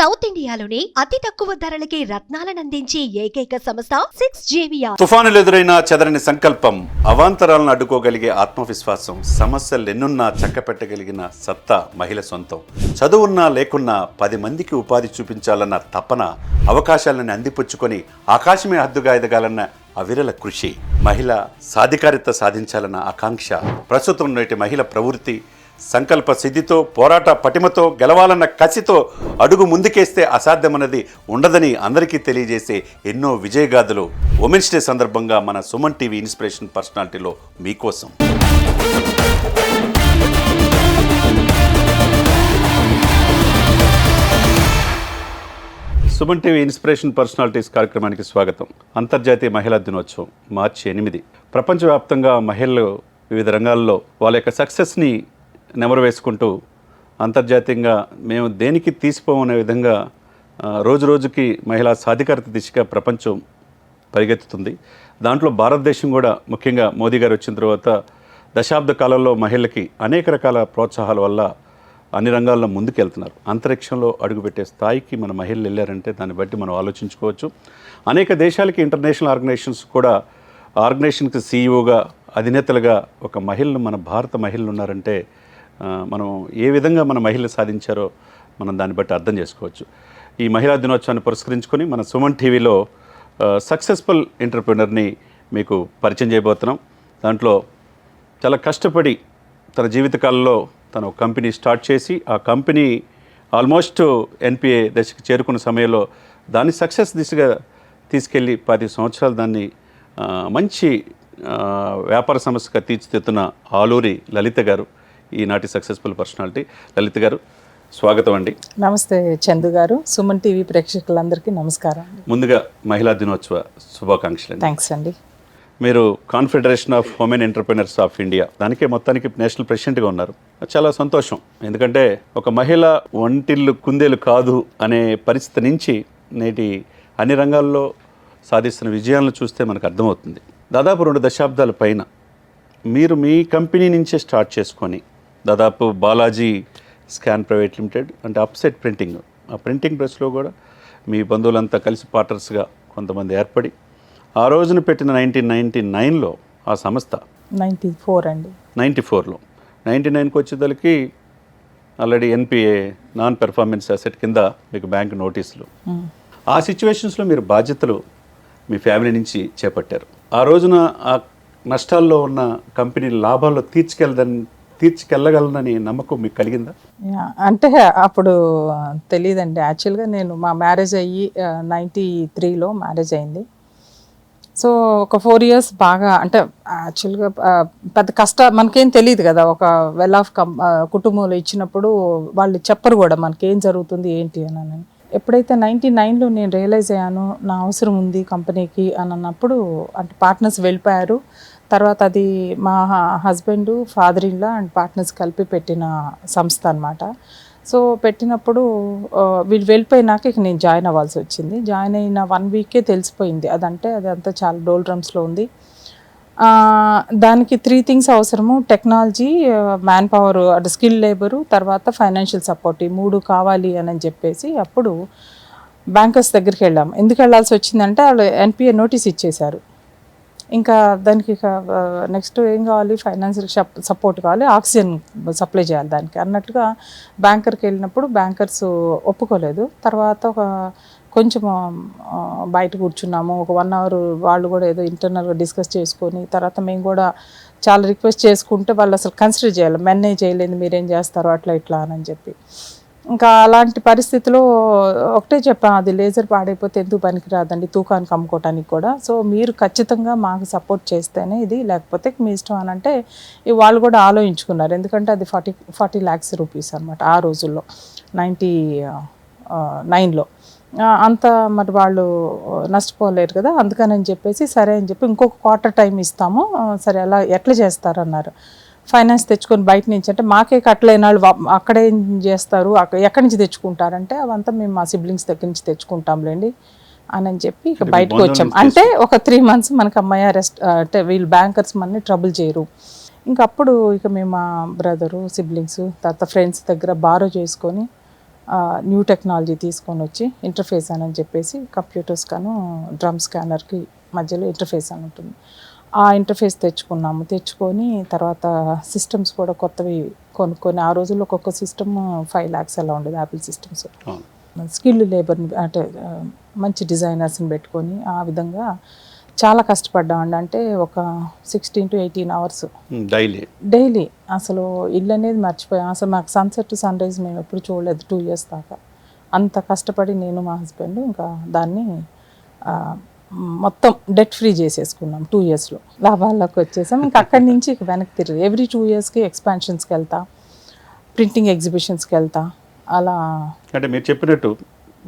South ఇండియాలోని అతి తక్కువ ధరలకి రత్నాలనందించే ఏకైక సంస్థ 6JVR. తుఫానులు ఎదురైనా చెదరని సంకల్పం, అవాంతరాలను అడ్డుకోగలిగే ఆత్మవిశ్వాసం, సమస్యలెన్నున్నా చక్కపెట్టగలిగిన సత్తా మహిళ సొంతం. చదువున్నా లేకున్నా 10 మందికి ఉపాధి చూపించాలన్న తపన, అవకాశాలను అందిపుచ్చుకొని ఆకాశమే హద్దుగా ఎదగాలన్న అవిరల కృషి, మహిళ సాధికారిత సాధించాలన్న ఆకాంక్ష, ప్రస్తుతం నేటి మహిళ ప్రవృత్తి, సంకల్ప సిద్ధితో, పోరాట పటిమతో, గెలవాలన్న కసితో అడుగు ముందుకేస్తే అసాధ్యమన్నది ఉండదని అందరికీ తెలియజేసే ఎన్నో విజయగాథలు ఉమెన్స్ డే సందర్భంగా మన సుమన్ టీవీ ఇన్స్పిరేషన్ పర్సనాలిటీలో మీకోసం. సుమన్ టీవీ ఇన్స్పిరేషన్ పర్సనాలిటీస్ కార్యక్రమానికి స్వాగతం. అంతర్జాతీయ మహిళా దినోత్సవం మార్చి 8. ప్రపంచవ్యాప్తంగా మహిళలు వివిధ రంగాల్లో వాళ్ళ యొక్క సక్సెస్ని నెమరు వేసుకుంటూ అంతర్జాతీయంగా మేము దేనికి తీసిపోమనే విధంగా రోజు రోజుకి మహిళా సాధికారత దిశగా ప్రపంచం పరిగెత్తుతుంది. దాంట్లో భారతదేశం కూడా ముఖ్యంగా మోదీ గారు వచ్చిన తర్వాత దశాబ్ద కాలంలో మహిళలకి అనేక రకాల ప్రోత్సాహాల వల్ల అన్ని రంగాల్లో ముందుకెళ్తున్నారు. అంతరిక్షంలో అడుగుపెట్టే స్థాయికి మన మహిళలు వెళ్ళారంటే దాన్ని బట్టి మనం ఆలోచించుకోవచ్చు. అనేక దేశాలకి ఇంటర్నేషనల్ ఆర్గనైజేషన్స్ కూడా ఆర్గనైజేషన్కి సీఈఓగా, అధినేతలుగా ఒక మహిళలు, మన భారత మహిళలు ఉన్నారంటే మనం ఏ విధంగా మన మహిళలు సాధించారో మనం దాన్ని బట్టి అర్థం చేసుకోవచ్చు. ఈ మహిళా దినోత్సవాన్ని పురస్కరించుకొని మన సుమన్ టీవీలో సక్సెస్ఫుల్ ఎంటర్‌ప్రెన్యూర్ని మీకు పరిచయం చేయబోతున్నాం. దాంట్లో చాలా కష్టపడి తన జీవితకాలంలో తను ఒక కంపెనీ స్టార్ట్ చేసి ఆ కంపెనీ ఆల్మోస్ట్ ఎన్పిఏ దశకు చేరుకున్న సమయంలో దాన్ని సక్సెస్ దిశగా తీసుకెళ్ళి 10 సంవత్సరాలు దాన్ని మంచి వ్యాపార సంస్థగా తీర్చిదిద్దుతున్న ఆలూరి లలిత గారు ఈనాటి సక్సెస్ఫుల్ పర్సనాలిటీ. లలిత గారు, స్వాగతం అండి. నమస్తే చందు గారు. సుమన్ టీవీ ప్రేక్షకులందరికీ నమస్కారం. ముందుగా మహిళా దినోత్సవ శుభాకాంక్షలు. థ్యాంక్స్ అండి. మీరు confederation of women entrepreneurs of India దానికే మొత్తానికి నేషనల్ ప్రెసిడెంట్గా ఉన్నారు. చాలా సంతోషం. ఎందుకంటే ఒక మహిళ ఒంటిల్లు కుందేలు కాదు అనే పరిస్థితి నుంచి నేటి అన్ని రంగాల్లో సాధిస్తున్న విజయాలను చూస్తే మనకు అర్థమవుతుంది. దాదాపు 2 దశాబ్దాల పైన మీరు మీ కంపెనీ నుంచే స్టార్ట్ చేసుకొని దాదాపు బాలాజీ స్కాన్ ప్రైవేట్ లిమిటెడ్ అంటే అప్సెట్ ప్రింటింగ్, ఆ ప్రింటింగ్ ప్రెస్లో కూడా మీ బంధువులంతా కలిసి పార్టనర్స్గా కొంతమంది ఏర్పడి ఆ రోజున పెట్టిన 1999లో ఆ సంస్థ 94 అండి 94లో 99కి వచ్చేదలికి already NPA non performance asset కింద మీకు బ్యాంక్ నోటీసులు. ఆ సిచ్యువేషన్స్లో మీరు బాధ్యతలు మీ ఫ్యామిలీ నుంచి చేపట్టారు. ఆ రోజున ఆ నష్టాల్లో ఉన్న కంపెనీ లాభాల్లో తీర్చుకెళ్ళగలనని నమ్మకం మీకు కలిగిందా? అంటే అప్పుడు తెలియదండి. యాక్చువల్గా నేను మా మ్యారేజ్ అయ్యి 93లో మ్యారేజ్ అయింది. సో ఒక 4 years బాగా అంటే యాక్చువల్గా పెద్ద మనకేం తెలియదు కదా. ఒక వెల్ ఆఫ్ కుటుంబంలో ఇచ్చినప్పుడు వాళ్ళు చెప్పరు కూడా మనకేం జరుగుతుంది ఏంటి అని. ఎప్పుడైతే 99లో నేను రియలైజ్ అయ్యాను నా అవసరం ఉంది కంపెనీకి అని అన్నప్పుడు, అంటే పార్ట్నర్స్ వెళ్ళిపోయారు. తర్వాత అది మా husband, father in law and partners కలిపి పెట్టిన సంస్థ అనమాట. సో పెట్టినప్పుడు వీళ్ళు వెళ్ళిపోయినాక ఇక నేను జాయిన్ అవ్వాల్సి వచ్చింది. జాయిన్ అయిన 1 weekకే తెలిసిపోయింది అదంతా చాలా డోల్ డ్రమ్స్లో ఉంది. దానికి 3 things అవసరము: టెక్నాలజీ, మ్యాన్ పవర్ అంటే స్కిల్ లేబరు, తర్వాత ఫైనాన్షియల్ సపోర్ట్. ఈ 3 కావాలి అని చెప్పేసి అప్పుడు బ్యాంకర్స్ దగ్గరికి వెళ్ళాము. ఎందుకు వెళ్ళాల్సి వచ్చిందంటే వాళ్ళు ఎన్పిఏ నోటీస్ ఇచ్చేశారు. ఇంకా దానికి నెక్స్ట్ ఏం కావాలి, ఫైనాన్షియల్ సపోర్ట్ కావాలి, ఆక్సిజన్ సప్లై చేయాలి దానికి అన్నట్టుగా బ్యాంకర్కి వెళ్ళినప్పుడు బ్యాంకర్స్ ఒప్పుకోలేదు. తర్వాత కొంచెం బయట కూర్చున్నాము. ఒక 1 hour వాళ్ళు కూడా ఏదో ఇంటర్నల్గా డిస్కస్ చేసుకొని తర్వాత మేము కూడా చాలా రిక్వెస్ట్ చేసుకుంటే వాళ్ళు అసలు కన్సిడర్ చేయాలి, మెన్నే చేయలేదు మీరేం చేస్తారు అట్లా ఇట్లా అని చెప్పి. ఇంకా అలాంటి పరిస్థితిలో ఒకటే చెప్పాను, అది లేజర్ పాడైపోతే ఎందుకు పనికిరాదండి తూకానికి అమ్ముకోవటానికి కూడా. సో మీరు ఖచ్చితంగా మాకు సపోర్ట్ చేస్తేనే ఇది, లేకపోతే మీ ఇష్టం అని అంటే వాళ్ళు కూడా ఆలోచించుకున్నారు. ఎందుకంటే అది 40 lakhs rupees అనమాట ఆ రోజుల్లో 99లో. అంత మరి వాళ్ళు నష్టపోలేరు కదా, అందుకని చెప్పేసి సరే అని చెప్పి ఇంకొక క్వార్టర్ టైం ఇస్తాము, సరే అలా ఎట్లా చేస్తారన్నారు. ఫైనాన్స్ తెచ్చుకొని బయట నుంచి అంటే మాకే కట్టలేని వాళ్ళు అక్కడే ఏం చేస్తారు, ఎక్కడి నుంచి తెచ్చుకుంటారంటే అవంతా మేము మా సిబ్లింగ్స్ దగ్గర నుంచి తెచ్చుకుంటాంలేండి అని చెప్పి ఇక బయటకు వచ్చాం. అంటే ఒక 3 months మనకు అమ్మాయి అరెస్ట్ అంటే వీళ్ళు బ్యాంకర్స్ మనని ట్రబుల్ చేయరు. ఇంకప్పుడు ఇక మేము మా బ్రదరు, సిబ్లింగ్స్, తర్వాత ఫ్రెండ్స్ దగ్గర బారో చేసుకొని న్యూ టెక్నాలజీ తీసుకొని వచ్చి ఇంటర్ఫేస్ అని చెప్పేసి కంప్యూటర్స్ కాను డ్రమ్ స్కానర్కి మధ్యలో ఇంటర్ఫేస్ అని ఉంటుంది. ఆ ఇంటర్ఫేస్ తెచ్చుకొని తర్వాత సిస్టమ్స్ కూడా కొత్తవి కొనుక్కొని, ఆ రోజుల్లో ఒక్కొక్క సిస్టమ్ 5 lakhs అలా ఉండేది యాపిల్ సిస్టమ్స్. స్కిల్డ్ లేబర్ని అంటే మంచి డిజైనర్స్ని పెట్టుకొని ఆ విధంగా చాలా కష్టపడ్డామండి. అంటే ఒక 16 to 18 hours డైలీ. అసలు ఇల్లు అనేది మర్చిపోయాం. అసలు మాకు సన్సెట్ సన్రైజ్ మేము ఎప్పుడు చూడలేదు 2 years దాకా. అంత కష్టపడి నేను మా హస్బెండ్ ఇంకా దాన్ని మొత్తం డెట్ ఫ్రీ చేసేసుకున్నాం 2 yearsలో. లాభాల్లోకి వచ్చేసాం. ఇంకా అక్కడి నుంచి ఇక వెనక్కి తిరిగి ఎవ్రీ 2 yearsకి ఎక్స్పాన్షన్స్కి వెళ్తా, ప్రింటింగ్ ఎగ్జిబిషన్స్కి వెళ్తా అలా. అంటే మీరు చెప్పినట్టు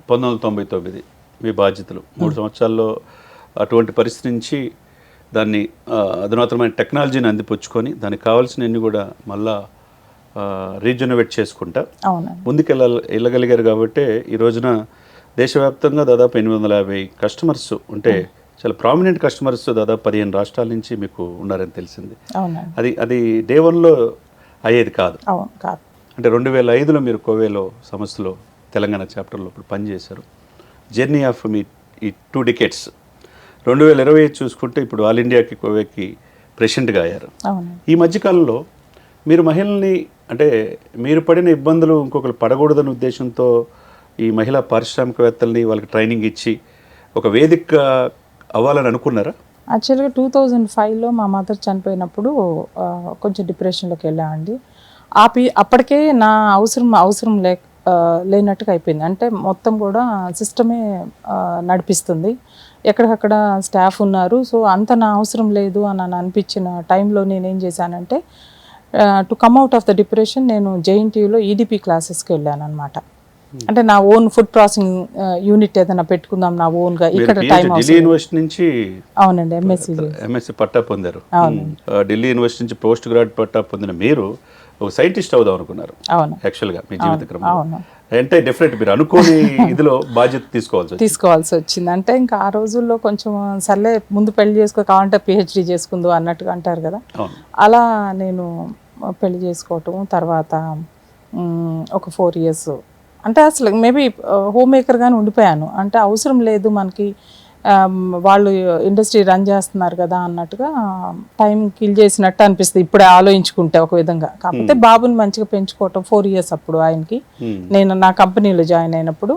1999 మీ బాధ్యతలు 3 సంవత్సరాల్లో అటువంటి పరిస్థితి నుంచి దాన్ని అధునాతనమైన టెక్నాలజీని అందిపుచ్చుకొని దానికి కావాల్సినవన్నీ కూడా మళ్ళా రీజనరేట్ చేసుకుంటా వెళ్ళగలిగారు. కాబట్టి ఈ రోజున దేశవ్యాప్తంగా దాదాపు 850 కస్టమర్స్ ఉంటే చాలా ప్రామినెంట్ కస్టమర్స్ దాదాపు 15 రాష్ట్రాల నుంచి మీకు ఉన్నారని తెలిసింది. అది డే 1లో అయ్యేది కాదు. అంటే 2005లో మీరు కోవేలో సంస్థలో తెలంగాణ చాప్టర్లో ఇప్పుడు పనిచేశారు. జర్నీ ఆఫ్ మీ ఈ 2 decades 2020 చూసుకుంటే ఇప్పుడు ఆల్ ఇండియాకి కోవేకి ప్రెసిడెంట్గా అయ్యారు. ఈ మధ్యకాలంలో మీరు మహిళల్ని అంటే మీరు పడిన ఇబ్బందులు ఇంకొకరు పడకూడదనే ఉద్దేశంతో ఈ మహిళా పారిశ్రామికవేత్తల్ని వాళ్ళకి ట్రైనింగ్ ఇచ్చి ఒక వేదిక అవ్వాలని అనుకున్నారా? యాక్చువల్గా 2005లో మా మదర్ చనిపోయినప్పుడు కొంచెం డిప్రెషన్లోకి వెళ్ళామండి. అప్పటికే నా అవసరం లేనట్టుగా అయిపోయింది. అంటే మొత్తం కూడా సిస్టమే నడిపిస్తుంది, ఎక్కడికక్కడ స్టాఫ్ ఉన్నారు. సో అంత నా అవసరం లేదు అని అనిపించిన టైంలో నేనేం చేశానంటే to come out of the depression నేను JNTUలో EDP క్లాసెస్కి వెళ్ళాను అనమాట. అంటే నా ఓన్ ఫుడ్ ప్రాసెసింగ్ యూనిట్ ఏదైనా పెట్టుకుందాం నా ఓన్గా. ఇక్కడ యూనివర్సిటీ నుంచి అవునండి ఎంఎస్సి పట్టా పొందారు. ఢిల్లీ యూనివర్సిటీ నుంచి పోస్ట్ గ్రాడ్ పట్టా పొందిన మీరు ఒక సైంటిస్ట్ అవుదాం అనుకున్నారు. యాక్చువల్గా మీ జీవిత క్రమంలో అంటే డెఫినెట్ మీరు అనుకోని ఇదిలో బాధ్యత తీసుకోవాల్సి వచ్చింది. అంటే ఇంకా ఆ రోజుల్లో కొంచెం సర్లే ముందు పెళ్లి కావాలంటే PhD చేసుకుందు అన్నట్టుగా అంటారు కదా. అలా నేను పెళ్లి చేసుకోవటం తర్వాత ఒక 4 years అంటే అసలు మేబీ హోమ్ మేకర్గానే ఉండిపోయాను. అంటే అవసరం లేదు మనకి, వాళ్ళు ఇండస్ట్రీ రన్ చేస్తున్నారు కదా అన్నట్టుగా టైం కిల్ చేసినట్టు అనిపిస్తుంది ఇప్పుడే ఆలోచించుకుంటే ఒక విధంగా. కాకపోతే బాబుని మంచిగా పెంచుకోవటం 4 years అప్పుడు ఆయనకి, నేను నా కంపెనీలో జాయిన్ అయినప్పుడు.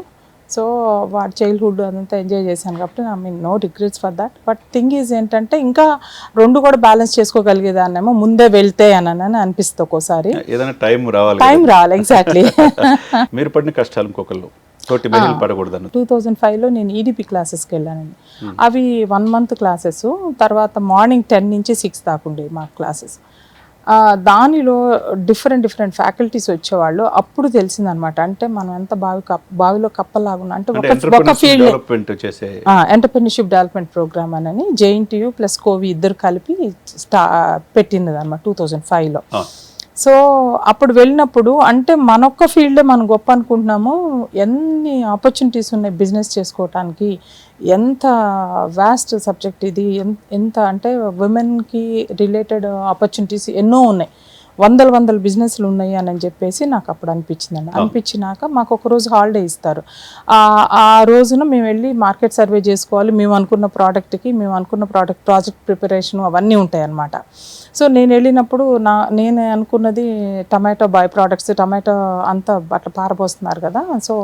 సో వాడి చైల్డ్హుడ్ అదంతా ఎంజాయ్ చేశాను కాబట్టి no regrets for that. But thing is ఏంటంటే ఇంకా 2 కూడా బ్యాలెన్స్ చేసుకోగలిగేదాన్నేమో ముందే వెళ్తే అని అనిపిస్తుంది ఒక్కోసారి. టైం రావాలి ఎగ్జాక్ట్లీ. మీరు పడిన కష్టాలు ఇంకొకళ్ళు 2005లో నేను EDP క్లాసెస్కి వెళ్ళానండి. అవి 1 month క్లాసెస్. తర్వాత మార్నింగ్ 10 నుంచి 6 దాకా ఉండేవి మా క్లాసెస్. దానిలో డిఫరెంట్ ఫ్యాకల్టీస్ వచ్చేవాళ్ళు. అప్పుడు తెలిసిందనమాట అంటే మనం ఎంత బావిలో కప్పలాగున్నా అంటే ఒక ఫీల్డ్ ఎంటర్‌ప్రెన్యూర్‌షిప్ డెవలప్మెంట్ ప్రోగ్రామ్ అని JNTU ప్లస్ కోవి ఇద్దరు కలిపి పెట్టినది అనమాట 2005లో. సో అప్పుడు వెళ్ళినప్పుడు అంటే మనొక్క ఫీల్డే మనం గొప్ప అనుకుంటున్నాము, ఎన్ని ఆపర్చునిటీస్ ఉన్నాయి బిజినెస్ చేసుకోవటానికి, ఎంత వాస్ట్ సబ్జెక్ట్ ఇది, ఎంత అంటే ఉమెన్కి రిలేటెడ్ ఆపర్చునిటీస్ ఎన్నో ఉన్నాయి, వందల బిజినెస్లు ఉన్నాయి అని చెప్పేసి నాకు అప్పుడు అనిపించిందండి. అనిపించినాక మాకు ఒక రోజు హాలిడే ఇస్తారు. ఆ రోజున మేము వెళ్ళి మార్కెట్ సర్వే చేసుకోవాలి. మేము అనుకున్న ప్రాజెక్ట్ ప్రిపరేషన్ అవన్నీ ఉంటాయి అన్నమాట. సో నేను వెళ్ళినప్పుడు నేను అనుకున్నది టమాటో బై ప్రోడక్ట్స్, టమాటో అంతా అట్లా పారబోస్తున్నారు కదా. సో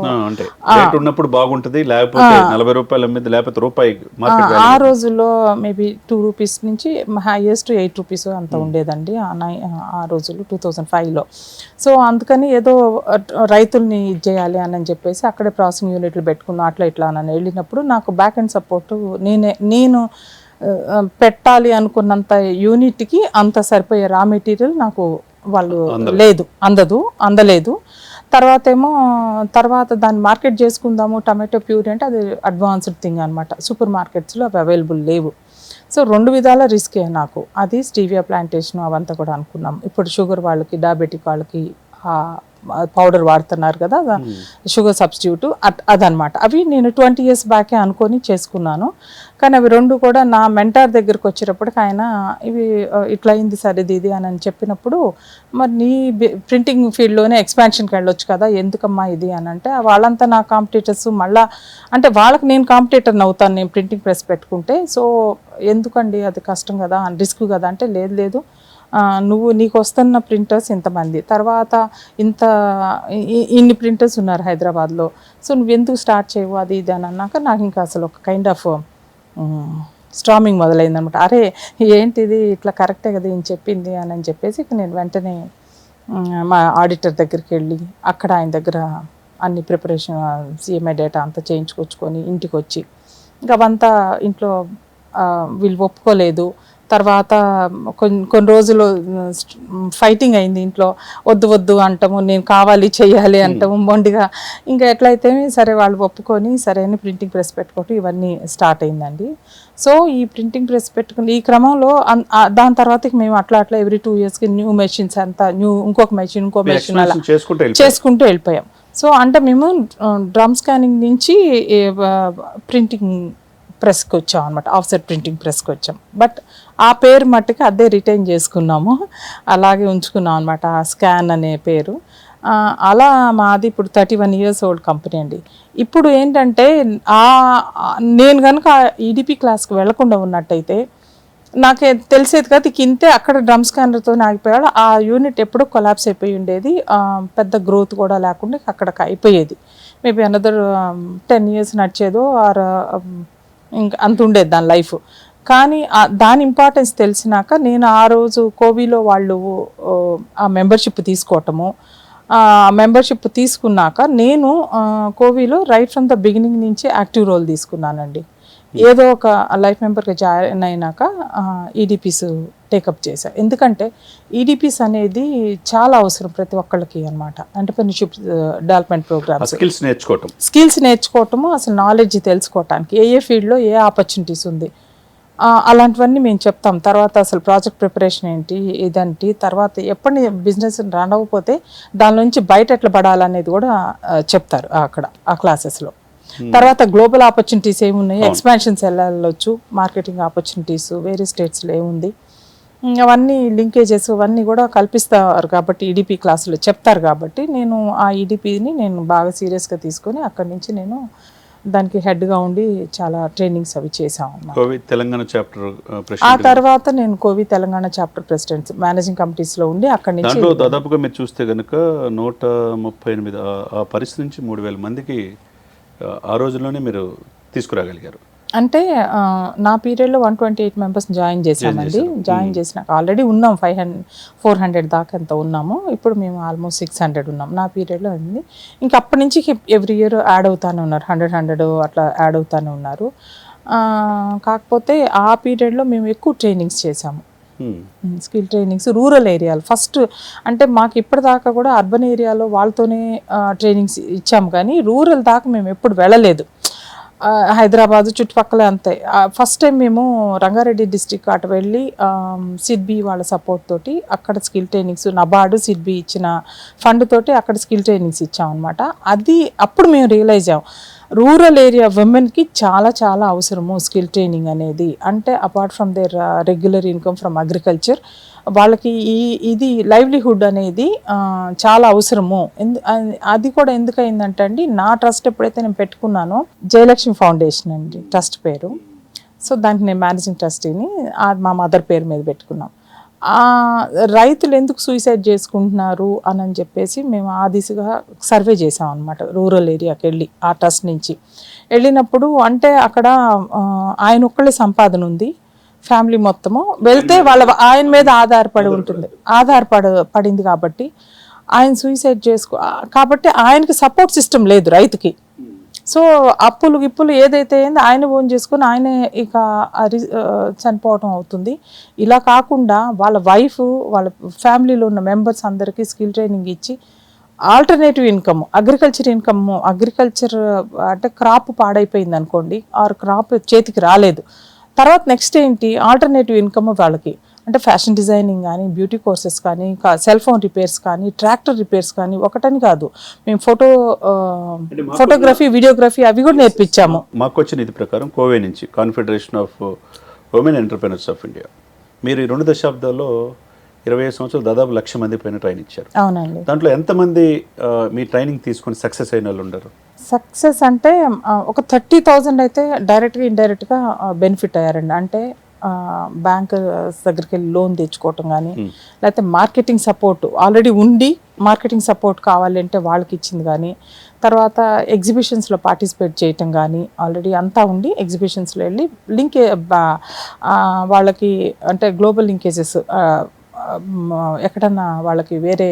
ఉన్నప్పుడు బాగుంటుంది, లేకపోతే 40 రూపాయలు అమ్మేది, లేకపోతే రూపాయి. ఆ రోజుల్లో మేబీ 2 rupees నుంచి హైయెస్ట్ 8 rupees అంత ఉండేదండి ఆ రోజులు 2005లో. సో అందుకని ఏదో రైతుల్ని చేయాలి అని చెప్పేసి అక్కడే ప్రాసెసింగ్ యూనిట్లు పెట్టుకున్నాం. అట్లా ఇట్లా అని వెళ్ళినప్పుడు నాకు బ్యాక్ అండ్ సపోర్ట్ నేను పెట్టాలి అనుకున్నంత యూనిట్కి అంత సరిపోయే రా మెటీరియల్ నాకు వాళ్ళు అందలేదు. తర్వాత దాన్ని మార్కెట్ చేసుకుందాము టమాటో ప్యూరీ అంటే అది అడ్వాన్స్డ్ థింగ్ అనమాట. సూపర్ మార్కెట్స్లో అవి అవైలబుల్ లేవు. సో 2 విధాల రిస్కే నాకు. అది స్టీవియా ప్లాంటేషన్ అవంతా కూడా అనుకున్నాం. ఇప్పుడు షుగర్ వాళ్ళకి, డయాబెటిక్ వాళ్ళకి పౌడర్ వాడుతున్నారు కదా, షుగర్ సబ్స్టిట్యూట్, అదనమాట. అవి నేను 20 years బ్యాకే అనుకొని చేసుకున్నాను. కానీ అవి రెండు కూడా నా మెంటార్ దగ్గరికి వచ్చేటప్పటికి ఆయన ఇవి ఇట్లా అయింది సార్ ఇది అని చెప్పినప్పుడు, మరి నీ ప్రింటింగ్ ఫీల్డ్లోనే ఎక్స్పాన్షన్కి వెళ్ళొచ్చు కదా, ఎందుకమ్మా ఇది అని అంటే, వాళ్ళంతా నా కాంపిటీటర్స్, మళ్ళీ అంటే వాళ్ళకి నేను కాంపిటీటర్ని అవుతాను నేను ప్రింటింగ్ ప్రెస్ పెట్టుకుంటే, సో ఎందుకండి అది కష్టం కదా, రిస్క్ కదా అంటే, లేదు నీకు వస్తున్న ప్రింటర్స్ ఇంతమంది, తర్వాత ఇన్ని ప్రింటర్స్ ఉన్నారు హైదరాబాద్లో, సో నువ్వు ఎందుకు స్టార్ట్ చేయవు అది ఇది అని అన్నాక నాకు ఇంకా అసలు ఒక కైండ్ ఆఫ్ స్ట్రామింగ్ మొదలైందనమాట. అరే ఏంటిది ఇట్లా కరెక్టే కదా ఏం చెప్పింది అని చెప్పేసి నేను వెంటనే మా ఆడిటర్ దగ్గరికి వెళ్ళి అక్కడ ఆయన దగ్గర అన్ని ప్రిపరేషన్ సిఎంఏ డేటా అంతా చేయించుకొచ్చుకొని ఇంటికి వచ్చి, ఇంకా అవంతా ఇంట్లో వీళ్ళు ఒప్పుకోలేదు. తర్వాత కొన్ని రోజులు ఫైటింగ్ అయింది ఇంట్లో, వద్దు అంటాము, నేను కావాలి చెయ్యాలి అంటాము మొండిగా. ఇంకా ఎట్లయితే సరే వాళ్ళు ఒప్పుకొని సరైన ప్రింటింగ్ ప్రెస్ పెట్టుకోవటం ఇవన్నీ స్టార్ట్ అయిందండి. సో ఈ ప్రింటింగ్ ప్రెస్ పెట్టుకుని ఈ క్రమంలో దాని తర్వాత మేము అట్లా ఎవ్రీ 2 yearsకి న్యూ మెషిన్స్ అంతా ఇంకో మెషిన్ అలా చేసుకుంటూ వెళ్ళిపోయాం. సో అంటే మేము డ్రమ్ స్కానింగ్ నుంచి ప్రింటింగ్ ప్రెస్కి వచ్చాం అనమాట, ఆఫ్సెట్ ప్రింటింగ్ ప్రెస్కి వచ్చాం. బట్ ఆ పేరు మట్టుకు అదే రిటైన్ చేసుకున్నాము, అలాగే ఉంచుకున్నాం అనమాట ఆ స్కాన్ అనే పేరు. అలా మాది ఇప్పుడు 31 years old కంపెనీ అండి. ఇప్పుడు ఏంటంటే నేను కనుక ఈడిపి క్లాస్కి వెళ్లకుండా ఉన్నట్టయితే నాకే తెలిసేది కదా, ఇంతే అక్కడ డ్రమ్ స్కానర్తో ఆగిపోయాడు, ఆ యూనిట్ ఎప్పుడూ కొలాప్స్ అయిపోయి ఉండేది, పెద్ద గ్రోత్ కూడా లేకుండా అక్కడికి అయిపోయేది. మేబీ అనదర్ 10 years నడిచేదో ఆర్ ఇంకా అంత ఉండేది దాని లైఫ్. కానీ దాని ఇంపార్టెన్స్ తెలిసినాక నేను ఆ రోజు కోవిలో వాళ్ళు ఆ మెంబర్షిప్ తీసుకోవటము, మెంబర్షిప్ తీసుకున్నాక నేను కోవిలో రైట్ ఫ్రమ్ ద బిగినింగ్ నుంచి యాక్టివ్ రోల్ తీసుకున్నానండి. ఏదో ఒక లైఫ్ మెంబర్గా జాయిన్ అయినాక ఈడిపిస్ టేకప్ చేశాను. ఎందుకంటే ఈడిపిస్ అనేది చాలా అవసరం ప్రతి ఒక్కళ్ళకి అనమాట. ఎంటర్‌ప్రెన్యూర్‌షిప్ డెవలప్మెంట్ ప్రోగ్రామ్స్, స్కిల్స్ నేర్చుకోవటము, అసలు నాలెడ్జ్ తెలుసుకోవటానికి ఏ ఫీల్డ్లో ఏ ఆపర్చునిటీస్ ఉంది అలాంటివన్నీ మేము చెప్తాం. తర్వాత అసలు ప్రాజెక్ట్ ప్రిపరేషన్ ఏంటి ఇదంటి, తర్వాత ఎప్పటి బిజినెస్ రన్ అవ్వకపోతే దాని నుంచి బయట ఎట్లా పడాలనేది కూడా చెప్తారు అక్కడ ఆ క్లాసెస్లో. తర్వాత గ్లోబల్ ఆపర్చునిటీస్ ఏమున్నాయి, ఎక్స్పాన్షన్స్ ఎలా వెళ్ళొచ్చు, మార్కెటింగ్ ఆపర్చునిటీస్ వేరే స్టేట్స్లో ఏముంది, అవన్నీ లింకేజెస్ అవన్నీ కూడా కల్పిస్తారు కాబట్టి ఈడిపి క్లాసులో చెప్తారు. కాబట్టి నేను ఆ ఈడిపిని నేను బాగా సీరియస్గా తీసుకొని అక్కడి నుంచి నేను దానికి హెడ్గా ఉండి చాలా ట్రైనింగ్స్ అవి చేసాము. ఆ తర్వాత నేను కోవి తెలంగాణ చాప్టర్ ప్రెసిడెంట్ మేనేజింగ్ కమిటీస్లో ఉండి అక్కడి నుంచి దాదాపుగా మీరు చూస్తే కనుక 138 ఆ పరిస్థితి నుంచి 3000 మందికి ఆ రోజుల్లోనే మీరు తీసుకురాగలిగారు. అంటే నా పీరియడ్లో 128 members జాయిన్ చేసామండి. జాయిన్ చేసినాక ఆల్రెడీ ఉన్నాం 400 దాకా ఎంత ఉన్నాము, ఇప్పుడు మేము ఆల్మోస్ట్ 600 ఉన్నాం నా పీరియడ్లో ఉంది. ఇంకా అప్పటి నుంచి ఎవ్రీ ఇయర్ యాడ్ అవుతానే ఉన్నారు, 100 అట్లా యాడ్ అవుతానే ఉన్నారు. కాకపోతే ఆ పీరియడ్లో మేము ఎక్కువ ట్రైనింగ్స్ చేసాము, స్కిల్ ట్రైనింగ్స్ రూరల్ ఏరియాలో ఫస్ట్. అంటే మాకు ఇప్పటిదాకా కూడా అర్బన్ ఏరియాలో వాళ్ళతోనే ట్రైనింగ్స్ ఇచ్చాము, కానీ రూరల్ దాకా మేము ఎప్పుడు వెళ్ళలేదు. హైదరాబాదు చుట్టుపక్కల అంతే. ఫస్ట్ టైం మేము రంగారెడ్డి డిస్ట్రిక్ట్ అటు వెళ్ళి సిడ్బి వాళ్ళ సపోర్ట్ తోటి అక్కడ స్కిల్ ట్రైనింగ్స్, నబార్డు సిడ్బి ఇచ్చిన ఫండ్ తోటి అక్కడ స్కిల్ ట్రైనింగ్స్ ఇచ్చామన్నమాట. అది అప్పుడు మేము రియలైజ్ అయ్యాం రూరల్ ఏరియా విమెన్కి చాలా చాలా అవసరము స్కిల్ ట్రైనింగ్ అనేది. అంటే apart from there regular income from agriculture, వాళ్ళకి ఇది లైవ్లీహుడ్ అనేది చాలా అవసరము. అది కూడా ఎందుకయిందంటే అండి, నా ట్రస్ట్ ఎప్పుడైతే నేను పెట్టుకున్నానో జయలక్ష్మి ఫౌండేషన్ అండి ట్రస్ట్ పేరు. సో దానికి నేను మేనేజింగ్ ట్రస్టీని మా మదర్ పేరు మీద పెట్టుకున్నాం. రైతులు ఎందుకు సూసైడ్ చేసుకుంటున్నారు అని చెప్పేసి మేము ఆ దిశగా సర్వే చేసాం అనమాట. రూరల్ ఏరియాకి వెళ్ళి ఆ ట్రస్ట్ నుంచి వెళ్ళినప్పుడు, అంటే అక్కడ ఆయన ఒక్కళ్ళే సంపాదన ఉంది, ఫ్యామిలీ మొత్తము వెళ్తే ఆయన మీద ఆధారపడింది కాబట్టి ఆయన సూసైడ్ కాబట్టి ఆయనకి సపోర్ట్ సిస్టమ్ లేదు రైతుకి. సో అప్పులు ఏదైతే అయిందో ఆయన ఓన్ చేసుకొని ఆయన ఇక చనిపోవటం అవుతుంది. ఇలా కాకుండా వాళ్ళ వైఫ్ వాళ్ళ ఫ్యామిలీలో ఉన్న మెంబర్స్ అందరికీ స్కిల్ ట్రైనింగ్ ఇచ్చి ఆల్టర్నేటివ్ ఇన్కమ్, అగ్రికల్చర్ అంటే క్రాప్ పాడైపోయింది అనుకోండి, ఆర్ క్రాప్ చేతికి రాలేదు, తర్వాత నెక్స్ట్ ఏంటి ఆల్టర్నేటివ్ ఇన్కమ్ వాళ్ళకి. అంటే ఫ్యాషన్ డిజైనింగ్ కానీ, బ్యూటీ కోర్సెస్ కానీ, సెల్ ఫోన్ రిపేర్స్ కానీ, ట్రాక్టర్ రిపేర్స్ కానీ, ఒకటని కాదు, మేము ఫోటోగ్రఫీ, వీడియోగ్రఫీ అవి కూడా నేర్పించాము. మాకు వచ్చిన ఇది ప్రకారం కోవే నుంచి confederation of women entrepreneurs of India మీరు ఈ 2 దశాబ్దాల్లో 25 సంవత్సరాలు దాదాపు 1,00,000 మంది పైన ట్రైన్ ఇచ్చారు. అవునండి. దాంట్లో ఎంతమంది మీ ట్రైనింగ్ తీసుకొని సక్సెస్ అయిన వాళ్ళు ఉండరు? సక్సెస్ అంటే ఒక 30,000 అయితే డైరెక్ట్గా ఇండైరెక్ట్గా బెనిఫిట్ అయ్యారండి. అంటే బ్యాంక్ దగ్గరికి వెళ్ళి లోన్ తెచ్చుకోవటం కానీ, లేకపోతే మార్కెటింగ్ సపోర్ట్ ఆల్రెడీ ఉండి మార్కెటింగ్ సపోర్ట్ కావాలంటే వాళ్ళకి ఇచ్చింది కానీ, తర్వాత ఎగ్జిబిషన్స్లో పార్టిసిపేట్ చేయటం కానీ, ఆల్రెడీ అంతా ఉండి ఎగ్జిబిషన్స్లో వెళ్ళి వాళ్ళకి అంటే గ్లోబల్ లింకేజెస్ ఎక్కడన్నా వాళ్ళకి వేరే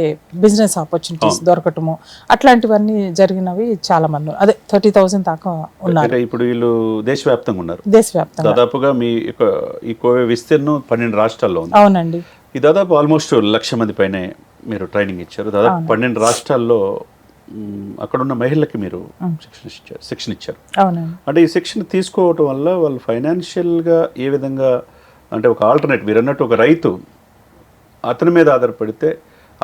బిజినెస్ ఆపర్చునిటీస్ దొరకటము, అట్లాంటివన్నీ జరిగినవి చాలా మంది, అదే 30,000 దాకా ఉన్నారు. ఇప్పుడు వీళ్ళు దేశవ్యాప్తంగా ఉన్నారు. దేశవ్యాప్తంగా దాదాపుగా మీ ఈ కోవే విస్తీర్ణం 12 రాష్ట్రాల్లో ఉంది. అవునండి. ఈ దాదాపు ఆల్మోస్ట్ 1,00,000 మంది పైనే మీరు ట్రైనింగ్ ఇచ్చారు. దాదాపు 12 రాష్ట్రాల్లో అక్కడున్న మహిళలకి మీరు శిక్షణ ఇచ్చారు. అవునండి. అంటే ఈ శిక్షణ తీసుకోవటం వల్ల వాళ్ళు ఫైనాన్షియల్గా ఏ విధంగా, అంటే ఒక ఆల్టర్నేట్ మీరు అన్నట్టు ఒక రైతు అతని మీద ఆధారపడితే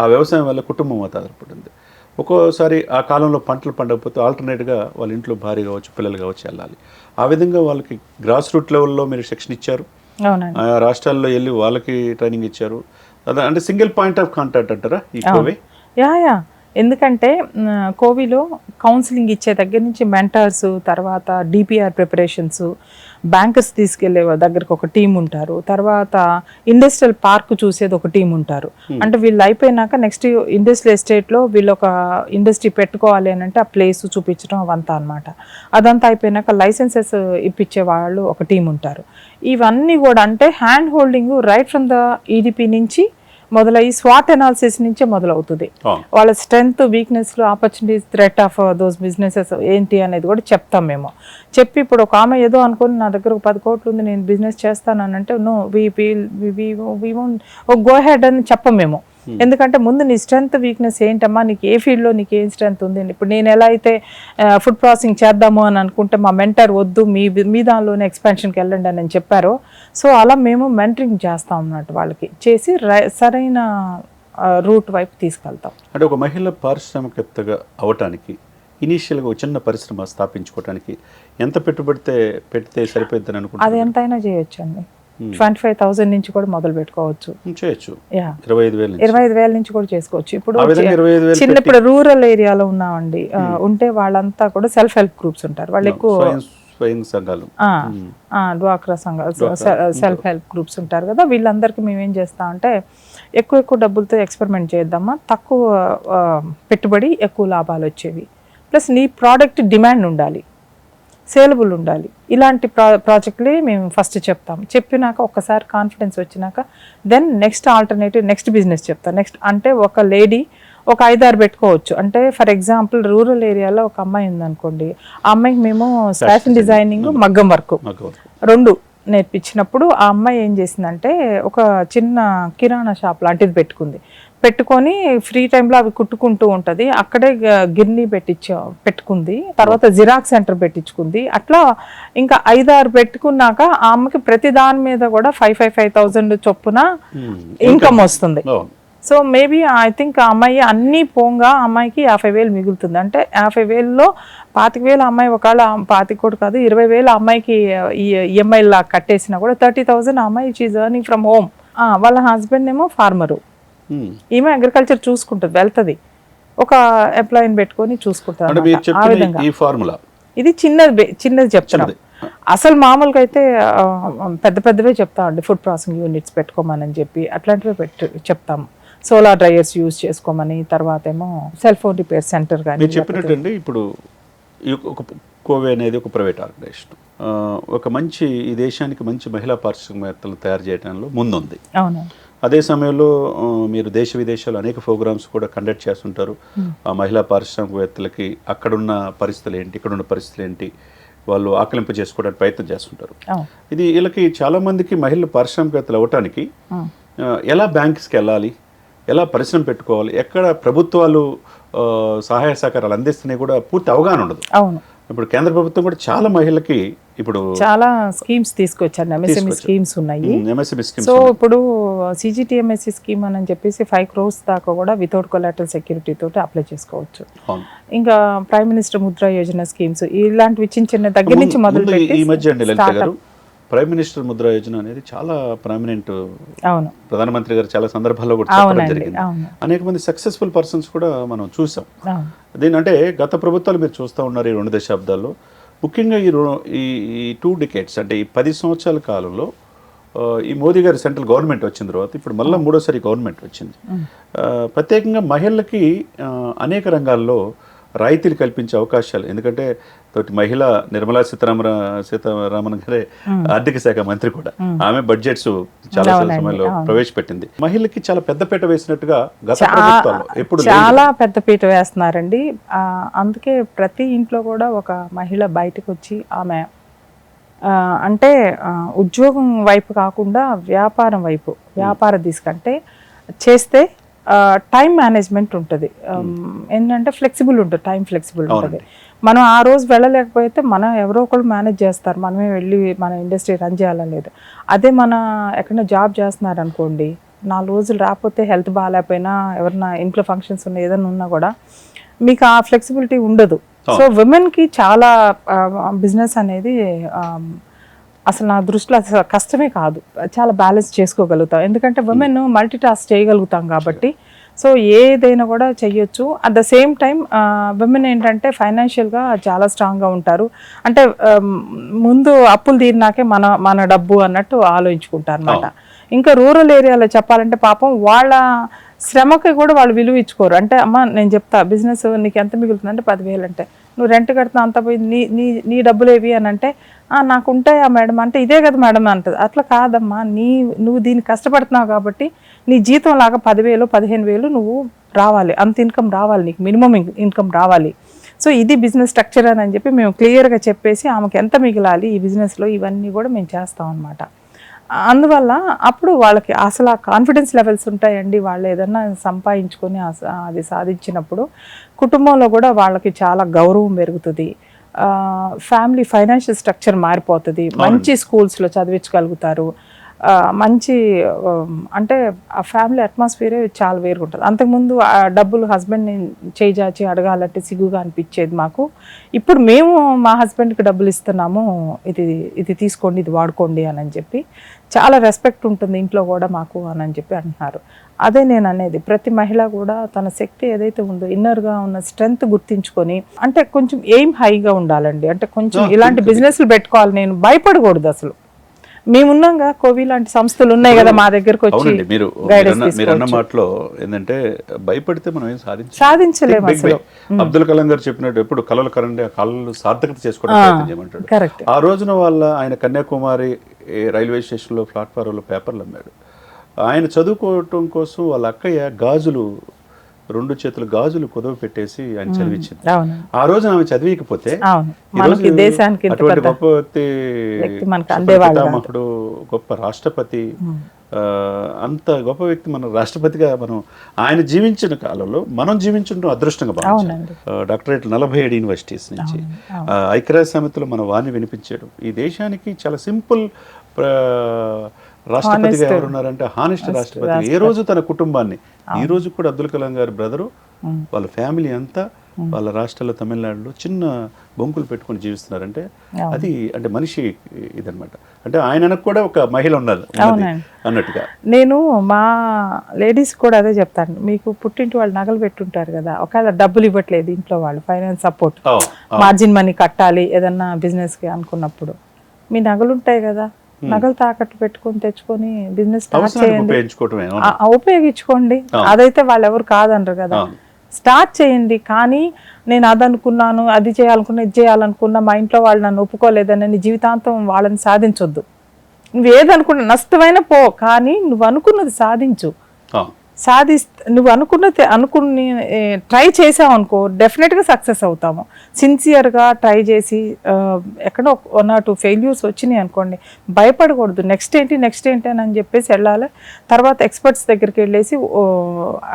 ఆ వ్యవసాయం వల్ల కుటుంబం మీద ఆధారపడింది. ఒక్కోసారి ఆ కాలంలో పంటలు పండకపోతే ఆల్టర్నేట్గా వాళ్ళ ఇంట్లో భార్య కావచ్చు, పిల్లలు కావచ్చు వెళ్ళాలి. ఆ విధంగా వాళ్ళకి గ్రాస్ రూట్ లెవెల్లో మీరు శిక్షణ ఇచ్చారు. ఆ రాష్ట్రాల్లో వెళ్ళి వాళ్ళకి ట్రైనింగ్ ఇచ్చారు. అదే అంటే సింగిల్ పాయింట్ ఆఫ్ కాంటాక్ట్ అంటారా ఈ కోవే? యా ఎందుకంటే కోవిలో కౌన్సిలింగ్ ఇచ్చే దగ్గర నుంచి మెంటర్స్, తర్వాత డిపిఆర్ ప్రిపరేషన్స్, బ్యాంకర్స్ తీసుకెళ్లే దగ్గరకు ఒక టీం ఉంటారు, తర్వాత ఇండస్ట్రియల్ పార్క్ చూసేది ఒక టీం ఉంటారు. అంటే వీళ్ళు అయిపోయినాక నెక్స్ట్ ఇండస్ట్రియల్ ఎస్టేట్లో వీళ్ళు ఒక ఇండస్ట్రీ పెట్టుకోవాలి అని అంటే ఆ ప్లేస్ చూపించడం అవంతా అనమాట. అదంతా అయిపోయినాక లైసెన్సెస్ ఇప్పించే వాళ్ళు ఒక టీం ఉంటారు. ఇవన్నీ కూడా అంటే hand holding right from the EDP నుంచి మొదలయ్యి స్వాట్ అనాలిసిస్ నుంచే మొదలవుతుంది. వాళ్ళ స్ట్రెంగ్త్, వీక్నెస్లు, opportunities, threat of those businesses ఏంటి అనేది కూడా చెప్తాం మేము. చెప్పి ఇప్పుడు ఒక ఆమె ఏదో అనుకుని నా దగ్గర ఒక 10 కోట్లు ఉంది నేను బిజినెస్ చేస్తానంటే no we won't go ahead అని చెప్పం మేము. ఎందుకంటే ముందు నీ స్ట్రెంగ్త్, వీక్నెస్ ఏంటమ్మా, నీకు ఏ ఫీల్డ్లో నీకు ఏం స్ట్రెంగ్త్ ఉంది. ఇప్పుడు నేను ఎలా అయితే ఫుడ్ ప్రాసెసింగ్ చేద్దాము అని అనుకుంటే మా మెంటర్ వద్దు మీ దానిలోనే ఎక్స్పాన్షన్కి వెళ్ళండి అని చెప్పారో, సో అలా మేము మెంటరింగ్ చేస్తాం అన్నట్టు వాళ్ళకి చేసి సరైన రూట్ వైపు తీసుకెళ్తాం. అంటే ఒక మహిళ పారిశ్రామికవేత్తగా అవటానికి ఇనీషియల్గా ఒక చిన్న పరిశ్రమ స్థాపించుకోవడానికి ఎంత పెడితే సరిపోద్దని అనుకుంటున్నారు? అది ఎంతైనా చేయొచ్చు అండి. 25,000 నుంచి కూడా మొదలు పెట్టుకోవచ్చు. 25,000 నుంచి కూడా చేసుకోవచ్చు. ఇప్పుడు రూరల్ ఏరియాలో ఉన్నామండి, ఉంటే వాళ్ళంతా కూడా సెల్ఫ్ హెల్ప్ గ్రూప్స్ ఉంటారు. వాళ్ళు ఎక్కువ డ్వాక్రా సంఘాలు, సెల్ఫ్ హెల్ప్ గ్రూప్స్ ఉంటారు కదా, వీళ్ళందరికీ మేము ఏం చేస్తామంటే ఎక్కువ డబ్బులతో ఎక్స్పెరిమెంట్ చేద్దామా, తక్కువ పెట్టుబడి ఎక్కువ లాభాలు వచ్చేవి, ప్లస్ నీ ప్రోడక్ట్ డిమాండ్ ఉండాలి, సేలబుల్ ఉండాలి. ఇలాంటి ప్రాజెక్టులే మేము ఫస్ట్ చెప్తాం. చెప్పినాక ఒక్కసారి కాన్ఫిడెన్స్ వచ్చినాక then next alternative, next business చెప్తాం. నెక్స్ట్ అంటే ఒక లేడీ ఒక 5-6 పెట్టుకోవచ్చు. అంటే ఫర్ ఎగ్జాంపుల్ రూరల్ ఏరియాలో ఒక అమ్మాయి ఉందనుకోండి, ఆ అమ్మాయికి మేము ఫ్యాషన్ డిజైనింగ్, మగ్గం వర్క్ 2 నేర్పించినప్పుడు ఆ అమ్మాయి ఏం చేసిందంటే ఒక చిన్న కిరాణా షాప్ లాంటిది పెట్టుకొని ఫ్రీ టైంలో అవి కుట్టుకుంటూ ఉంటుంది. అక్కడే గిర్నీ పెట్టుకుంది, తర్వాత జిరాక్స్ సెంటర్ పెట్టించుకుంది. అట్లా ఇంకా 5-6 పెట్టుకున్నాక ఆ అమ్మకి ప్రతి దాని మీద కూడా 5,000 చొప్పున ఇన్కమ్ వస్తుంది. సో మేబీ ఐ థింక్ ఆ అమ్మాయి అన్నీ పోంగా అమ్మాయికి 50,000 మిగులుతుంది. అంటే 50,000లో 25,000 అమ్మాయి ఒకవేళ 25 కూడా కాదు 20,000 అమ్మాయికి ఈఎంఐ లా కట్టేసినా కూడా 30,000 అమ్మాయి షీఈ్ ఎర్నింగ్ ఫ్రమ్ హోమ్. వాళ్ళ హస్బెండ్ ఏమో ఫార్మరు, ఈమె అగ్రికల్చర్ చూసుకుంటుంది, వెళ్తుంది, ఒక ఎంప్లాయీని పెట్టుకొని చూసుకుంటుంది. ఆ విధంగా ఇది చిన్నది చెప్తున్నాం. అసలు మామూలుగా అయితే పెద్దవే చెప్తామండి, ఫుడ్ ప్రాసెసింగ్ యూనిట్స్ పెట్టుకోమని చెప్పి అట్లాంటివి చెప్తాము. సోలార్ డ్రైయర్స్ యూజ్ చేసుకోమని, తర్వాత ఏమో సెల్ ఫోన్ రిపేర్ సెంటర్ కానీ చెప్పినట్టండి. ఇప్పుడు ఒక కోవే అనేది ఒక ప్రైవేట్ ఆర్గనైజేషన్, ఒక మంచి ఈ దేశానికి మంచి మహిళా పారిశ్రామికవేత్తలను తయారు చేయడంలో ముందుంది. అవును. అదే సమయంలో మీరు దేశ విదేశాలు అనేక ప్రోగ్రామ్స్ కూడా కండక్ట్ చేస్తుంటారు. ఆ మహిళా పారిశ్రామికవేత్తలకి అక్కడున్న పరిస్థితులు ఏంటి, ఇక్కడున్న పరిస్థితులు ఏంటి, వాళ్ళు ఆకలింపు చేసుకోవడానికి ప్రయత్నం చేస్తుంటారు. ఇది వీళ్ళకి చాలామందికి మహిళలు పారిశ్రామికవేత్తలు అవ్వటానికి ఎలా బ్యాంక్స్కి వెళ్ళాలి, ఎలా పరిశ్రమ పెట్టుకోవాలి, ఎక్కడ ప్రభుత్వాలు సహాయ సహకారాలు అందిస్తున్నాయి కూడా పూర్తి అవగాహన ఉండదు. ఇప్పుడు కేంద్ర ప్రభుత్వం కూడా చాలా మహిళలకి ఇప్పుడు చాలా స్కీమ్స్ తీసుకొచ్చారు, ఎంఎస్ఎంఈ స్కీమ్స్ ఉన్నాయి. ఎంఎస్ఎంఈ స్కీమ్స్ సో ఇప్పుడు సిజిటిఎంఎస్సి స్కీమ్ అని చెప్పేసి 5 crores దాకా కూడా వితౌట్ కొలాటరల్ సెక్యూరిటీ తోటి అప్లై చేసుకోవచ్చు. ఇంకా prime minister Mudra Yojana schemes ఇలాంటివి చిన్న దగ్గర నుంచి మొదలు పెట్టి ఈ మధ్య అండి లలిత గారు ప్రైమ్ మినిస్టర్ ముద్రా యోజన అనేది చాలా ప్రామినెంట్. అవును, ప్రధానమంత్రి గారు చాలా సందర్భాల్లో కూడా చెప్పడం జరిగింది. అనేక మంది సక్సెస్ఫుల్ పర్సన్స్ కూడా మనం చూసాం. దీని అంటే గత ప్రభుత్వాలు మీరు చూస్తూ ఉన్నారు ఈ 2 దశాబ్దాల్లో, ముఖ్యంగా ఈ 2 decades అంటే ఈ 10 సంవత్సరాల కాలంలో ఈ మోదీ గారి సెంట్రల్ గవర్నమెంట్ వచ్చిన తర్వాత ఇప్పుడు మళ్ళీ 3వసారి గవర్నమెంట్ వచ్చింది. ప్రత్యేకంగా మహిళలకి అనేక రంగాల్లో రాయితీలు కల్పించే అవకాశాలు, ఎందుకంటే తోటి మహిళ నిర్మలా సీతారామన్ గారే ఆర్థిక శాఖ మంత్రి కూడా, ఆమె బడ్జెట్స్ చాలా సమయంలో ప్రవేశపెట్టింది. మహిళకి చాలా పెద్దపీట వేసినట్టుగా గత ప్రభుత్వాల్లో ఎప్పుడు చాలా పెద్దపీట వేస్తున్నారండి. అందుకే ప్రతి ఇంట్లో కూడా ఒక మహిళ బయటకు వచ్చి ఆమె అంటే ఉద్యోగం వైపు కాకుండా వ్యాపారం వైపు, వ్యాపార దిశకంటే చేస్తే టైం మేనేజ్మెంట్ ఉంటుంది. ఏంటంటే ఫ్లెక్సిబుల్ ఉంటుంది, టైం ఫ్లెక్సిబుల్ ఉంటుంది. మనం ఆ రోజు వెళ్ళలేకపోతే మనం ఎవరో ఒకరు మేనేజ్ చేస్తారు, మనమే వెళ్ళి మన ఇండస్ట్రీ రన్ చేయాలని లేదు. అదే మన ఎక్కడైనా జాబ్ చేస్తున్నారు అనుకోండి, 4 రోజులు రాకపోతే హెల్త్ బాగాలేకపోయినా ఎవరైనా ఇంట్లో ఫంక్షన్స్ ఉన్నా ఏదైనా ఉన్నా కూడా మీకు ఆ ఫ్లెక్సిబిలిటీ ఉండదు. సో విమెన్కి చాలా బిజినెస్ అనేది అసలు నా దృష్టిలో అసలు కష్టమే కాదు, చాలా బ్యాలెన్స్ చేసుకోగలుగుతాం. ఎందుకంటే విమెన్ మల్టీ టాస్క్ చేయగలుగుతాం కాబట్టి. సో ఏదైనా కూడా చెయ్యొచ్చు. At the same time women ఏంటంటే ఫైనాన్షియల్గా చాలా స్ట్రాంగ్గా ఉంటారు. అంటే ముందు అప్పులు తీరినాకే మన డబ్బు అన్నట్టు ఆలోచించుకుంటారు అనమాట. ఇంకా రూరల్ ఏరియాలో చెప్పాలంటే పాపం వాళ్ళ శ్రమకి కూడా వాళ్ళు విలువ ఇచ్చుకోరు. అంటే అమ్మ నేను చెప్తా బిజినెస్ నీకు ఎంత మిగులుతుంది అంటే 10,000 అంటే నువ్వు రెంట్ కడుతున్నా అంత పోయి నీ డబ్బులు ఏవి అని అంటే నాకు ఉంటాయా మేడం అంటే ఇదే కదా మేడం అంటది. అట్లా కాదమ్మా, నువ్వు దీన్ని కష్టపడుతున్నావు కాబట్టి నీ జీతం లాగా 10,000 15,000 నువ్వు రావాలి, అంత ఇన్కమ్ రావాలి, నీకు మినిమం ఇన్కమ్ రావాలి. సో ఇది బిజినెస్ స్ట్రక్చర్ అని చెప్పి మేము క్లియర్గా చెప్పేసి ఆమెకి ఎంత మిగిలాలి ఈ బిజినెస్లో ఇవన్నీ కూడా మేము చేస్తాం అనమాట. అందువల్ల అప్పుడు వాళ్ళకి అసలు ఆ కాన్ఫిడెన్స్ లెవెల్స్ ఉంటాయండి. వాళ్ళు ఏదన్నా సంపాదించుకొని అది సాధించినప్పుడు కుటుంబంలో కూడా వాళ్ళకి చాలా గౌరవం పెరుగుతుంది. ఫ్యామిలీ ఫైనాన్షియల్ స్ట్రక్చర్ మారిపోతుంది. మంచి స్కూల్స్లో చదివించగలుగుతారు. మంచి అంటే ఆ ఫ్యామిలీ అట్మాస్ఫియరే చాలా వేరుగా ఉంటుంది. అంతకుముందు ఆ డబ్బులు హస్బెండ్ని చేయి అడగాలంటే సిగ్గుగా అనిపించేది మాకు. ఇప్పుడు మేము మా హస్బెండ్కి డబ్బులు ఇస్తున్నాము, ఇది తీసుకోండి, ఇది వాడుకోండి అని చెప్పి చాలా రెస్పెక్ట్ ఉంటుంది ఇంట్లో కూడా మాకు అని చెప్పి అంటున్నారు. అదే నేను అనేది, ప్రతి మహిళ కూడా తన శక్తి ఏదైతే ఉందో ఇన్నర్గా ఉన్న స్ట్రెంగ్త్ గుర్తించుకొని, అంటే కొంచెం ఎయిమ్ హైగా ఉండాలండి. అంటే కొంచెం ఇలాంటి బిజినెస్లు పెట్టుకోవాలి, నేను భయపడకూడదు. అసలు మేమున్నాగా కోవి లాంటి సంస్థలు ఉన్నాయి కదా మా దగ్గరకు వచ్చి మీరు అన్న మాటలో ఏంటంటే భయపడితే మనం ఏం సాధించలేము అసలు. అబ్దుల్ కలాం గారు చెప్పినట్టు ఎప్పుడు కళలు కరండి, ఆ కళలు సార్థకత చేసుకోవడం చేయమంటాడు. ఆ రోజున ఆయన కన్యాకుమారి రైల్వే స్టేషన్లో ప్లాట్ఫారంలో పేపర్లు అమ్మాడు. ఆయన చదువుకోవటం కోసం వాళ్ళ అక్కయ్య గాజులు 2 చేతులు గాజులు కుదవ పెట్టేసి ఆయన చదివించింది. ఆ రోజు ఆమె చదివికపోతే అటువంటి గొప్ప వ్యక్తి, పితామహుడు, గొప్ప రాష్ట్రపతి, అంత గొప్ప వ్యక్తి మన రాష్ట్రపతిగా మనం ఆయన జీవించిన కాలంలో మనం జీవించడం అదృష్టంగా భావించాలి. డాక్టరేట్లు 47 యూనివర్సిటీస్ నుంచి ఐక్యరాజ్య సమితిలో మన వాణి వినిపించడం, ఈ దేశానికి చాలా సింపుల్ రాష్ట్రపతిగా ఎవరున్నారంటే హానెస్ట్ రాష్ట్రపతి. ఏ రోజు తన కుటుంబాన్ని, ఈ రోజు కూడా అబ్దుల్ కలాం గారి బ్రదరు వాళ్ళ ఫ్యామిలీ అంతా వాళ్ళ రాష్ట్రాల్లో తమిళనాడులో చిన్న బొంకులు పెట్టుకొని జీవిస్తున్నారంటే అది అంటే మనిషి ఇదనమాట. అంటే ఆయనకు కూడా ఒక మహిళ ఉన్నది అన్నట్టుగా. నేను మా లేడీస్ కూడా అదే చెప్తాను, మీకు పుట్టింటి వాళ్ళు నగలు పెట్టుంటారు కదా, ఒకవేళ డబ్బులు ఇవ్వట్లేదు ఇంట్లో వాళ్ళు, ఫైనాన్స్ సపోర్ట్, మార్జిన్ మనీ కట్టాలి ఏదన్నా బిజినెస్కి అనుకున్నప్పుడు, మీ నగలు ఉంటాయి కదా, నగలు తాకట్టు పెట్టుకొని తెచ్చుకొని బిజినెస్ స్టార్ట్ చేయండి, ఉపయోగించుకోండి. అదైతే వాళ్ళు ఎవరు కాదనరు కదా, స్టార్ట్ చేయండి. కానీ నేను అది అనుకున్నాను, అది చేయాలనుకున్నా, ఇది చేయాలనుకున్నా, మా ఇంట్లో వాళ్ళు నన్ను ఒప్పుకోలేదని జీవితాంతం వాళ్ళని సాధించొద్దు. నువ్వు ఏదనుకున్నా నష్టమైన పో, కానీ నువ్వు అనుకున్నది సాధించు. నువ్వు అనుకుని ట్రై చేసావు అనుకో, డెఫినెట్గా సక్సెస్ అవుతాము. సిన్సియర్గా ట్రై చేసి ఎక్కడో 1 or 2 ఫెయిల్యూర్స్ వచ్చినాయి అనుకోండి, భయపడకూడదు. నెక్స్ట్ ఏంటి అని చెప్పేసి వెళ్ళాలి. తర్వాత ఎక్స్పర్ట్స్ దగ్గరికి వెళ్ళేసి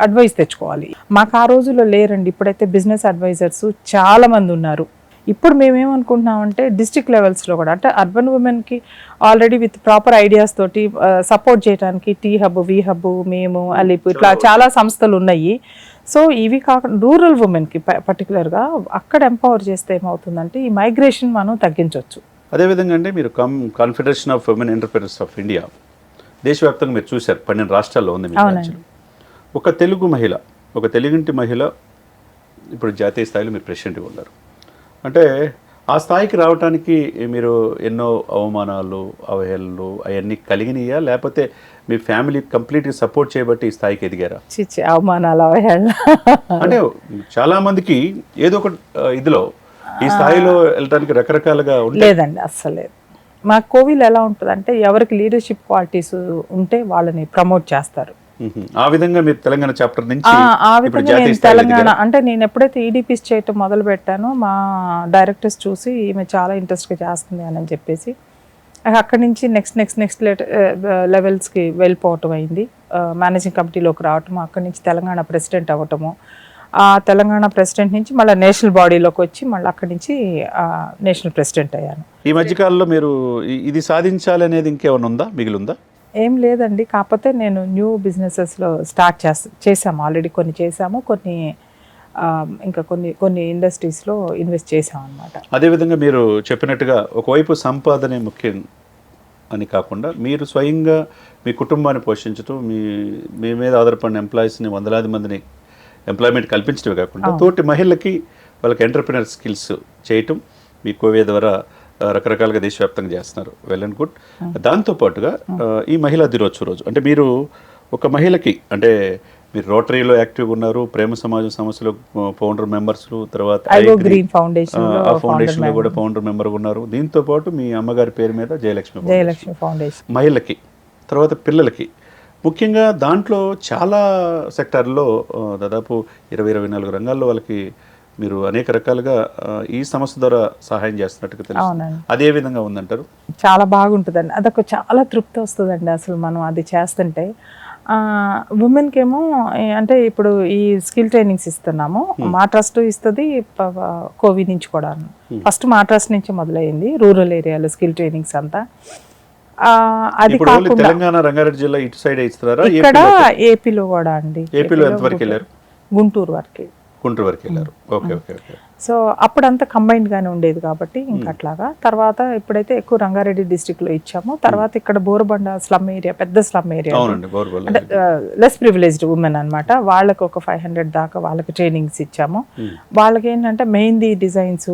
అడ్వైస్ తెచ్చుకోవాలి. మాకు ఆ రోజుల్లో లేరండి, ఇప్పుడైతే బిజినెస్ అడ్వైజర్స్ చాలా మంది ఉన్నారు. ఇప్పుడు మేమేమనుకుంటున్నామంటే డిస్ట్రిక్ట్ లెవెల్స్లో కూడా అంటే అర్బన్ ఉమెన్కి ఆల్రెడీ విత్ ప్రాపర్ ఐడియాస్ తోటి సపోర్ట్ చేయడానికి టీ హబ్, వి హబ్, మేము అలిపు ఇట్లా చాలా సంస్థలు ఉన్నాయి. సో ఇవి కాకుండా రూరల్ ఉమెన్కి పర్టికులర్గా అక్కడ ఎంపవర్ చేస్తే ఏమవుతుందంటే ఈ మైగ్రేషన్ మనం తగ్గించవచ్చు. అదేవిధంగా అండి మీరు confederation of women entrepreneurs of India దేశవ్యాప్తంగా మీరు చూశారు, 12 రాష్ట్రాల్లో ఉంది మీ బ్రాంచ్లు. ఒక తెలుగు మహిళ, ఒక తెలుగింటి మహిళ ఇప్పుడు జాతీయ స్థాయిలో మీరు ప్రెసిడెంట్గా ఉన్నారు అంటే ఆ స్థాయికి రావడానికి మీరు ఎన్నో అవమానాలు, అవహేళనలు అవన్నీ కలిగినాయా, లేకపోతే మీ ఫ్యామిలీ కంప్లీట్గా సపోర్ట్ చేయబట్టి ఈ స్థాయికి ఎదిగారా? చిచ్చి అవమానాలు, అవహేళన అంటే చాలా మందికి ఏదో ఒక ఇదిలో ఈ స్థాయిలో వెళ్ళడానికి రకరకాలుగా లేదండి, అస్సలు లేదు. మా కోవిల్ ఎలా ఉంటుందంటే ఎవరికి లీడర్షిప్ క్వాలిటీస్ ఉంటే వాళ్ళని ప్రమోట్ చేస్తారు. ఆ విధంగా మీరు తెలంగాణ చాప్టర్ నుంచి ఆ విధంగా నేను తెలంగాణ అంటే నేను ఎప్పుడైతే ఈడీపీస్ చేయటం మొదలు పెట్టానో మా డైరెక్టర్స్ చూసి ఈమె చాలా ఇంట్రెస్ట్గా చేస్తుంది అని చెప్పేసి అక్కడి నుంచి నెక్స్ట్ లెవెల్స్కి వెళ్ళిపోవటం అయింది. మేనేజింగ్ కమిటీలోకి రావటము, అక్కడి నుంచి తెలంగాణ ప్రెసిడెంట్ అవ్వటము, ఆ తెలంగాణ ప్రెసిడెంట్ నుంచి మళ్ళీ నేషనల్ బాడీలోకి వచ్చి మళ్ళీ అక్కడి నుంచి నేషనల్ ప్రెసిడెంట్ అయ్యాను. ఈ మధ్యకాలంలో మీరు ఇది సాధించాలి అనేది ఇంకేమైనా ఉందా, మిగిలిందా? ఏం లేదండి, కాకపోతే నేను న్యూ బిజినెసెస్లో స్టార్ట్ చేసాము, ఆల్రెడీ కొన్ని చేసాము, ఇంకా కొన్ని ఇండస్ట్రీస్లో ఇన్వెస్ట్ చేసాం అనమాట. అదేవిధంగా మీరు చెప్పినట్టుగా ఒకవైపు సంపాదనే ముఖ్యం అని కాకుండా మీరు స్వయంగా మీ కుటుంబాన్ని పోషించడం, మీ మీద ఆధారపడిన ఎంప్లాయీస్ని, వందలాది మందిని ఎంప్లాయ్మెంట్ కల్పించడమే కాకుండా తోటి మహిళలకి వాళ్ళకి ఎంటర్ప్రినర్ స్కిల్స్ చేయటం మీ కోవే ద్వారా రకరకాలుగా దేశవ్యాప్తంగా చేస్తున్నారు. Well and good. దాంతోపాటుగా ఈ మహిళా దినోత్సవ రోజు అంటే మీరు ఒక మహిళకి అంటే మీరు రోటరీలో యాక్టివ్గా ఉన్నారు, ప్రేమ సమాజం సంస్థలో ఫౌండర్ మెంబర్స్లు, తర్వాత గ్రీన్ ఫౌండేషన్లో కూడా ఫౌండర్ మెంబర్గా ఉన్నారు. దీంతో పాటు మీ అమ్మగారి పేరు మీద జయలక్ష్మి ఫౌండేషన్ మహిళలకి, తర్వాత పిల్లలకి ముఖ్యంగా దాంట్లో చాలా సెక్టార్లో దాదాపు 20-24 రంగాల్లో వాళ్ళకి మీరు అనేక రకాలుగా ఈ సంస్థ ద్వారా సహాయం చేస్తున్నట్టుగా తెలుసు. అదే విధంగా ఉందంటారు? చాలా బాగుంటుందండి, అదొక చాలా తృప్తి వస్తుందండి అసలు మనం అది చేస్తుంటే. ఉమెన్కి ఏమో అంటే ఇప్పుడు ఈ స్కిల్ ట్రైనింగ్స్ ఇస్తున్నాము, మా ట్రస్ట్ ఇస్తుంది, కోవి నుంచి కూడా ఫస్ట్ మా ట్రస్ట్ నుంచి మొదలైంది రూరల్ ఏరియాలో స్కిల్ ట్రైనింగ్స్ అంతా. అది కాకుండా తెలంగాణ రంగారెడ్డి జిల్లా ఇటు సైడ్ ఇస్తున్నారా? ఇక్కడ ఏపీలో కూడా అండి. ఏపీలో ఎంతవరకు వెళ్ళారు? గుంటూరు వరకు వెళ్ళారు. Okay okay okay. సో అప్పుడంతా కంబైన్డ్గానే ఉండేది కాబట్టి ఇంకా అట్లాగా. తర్వాత ఇప్పుడైతే ఎక్కువ రంగారెడ్డి డిస్ట్రిక్ట్లో ఇచ్చాము. తర్వాత ఇక్కడ బోరబండ స్లమ్ ఏరియా, పెద్ద స్లమ్ ఏరియా, అంటే లెస్ ప్రివిలేజ్డ్ ఉమెన్ అనమాట, వాళ్ళకి ఒక 500 దాకా వాళ్ళకి ట్రైనింగ్స్ ఇచ్చాము. వాళ్ళకి ఏంటంటే మెహందీ డిజైన్స్,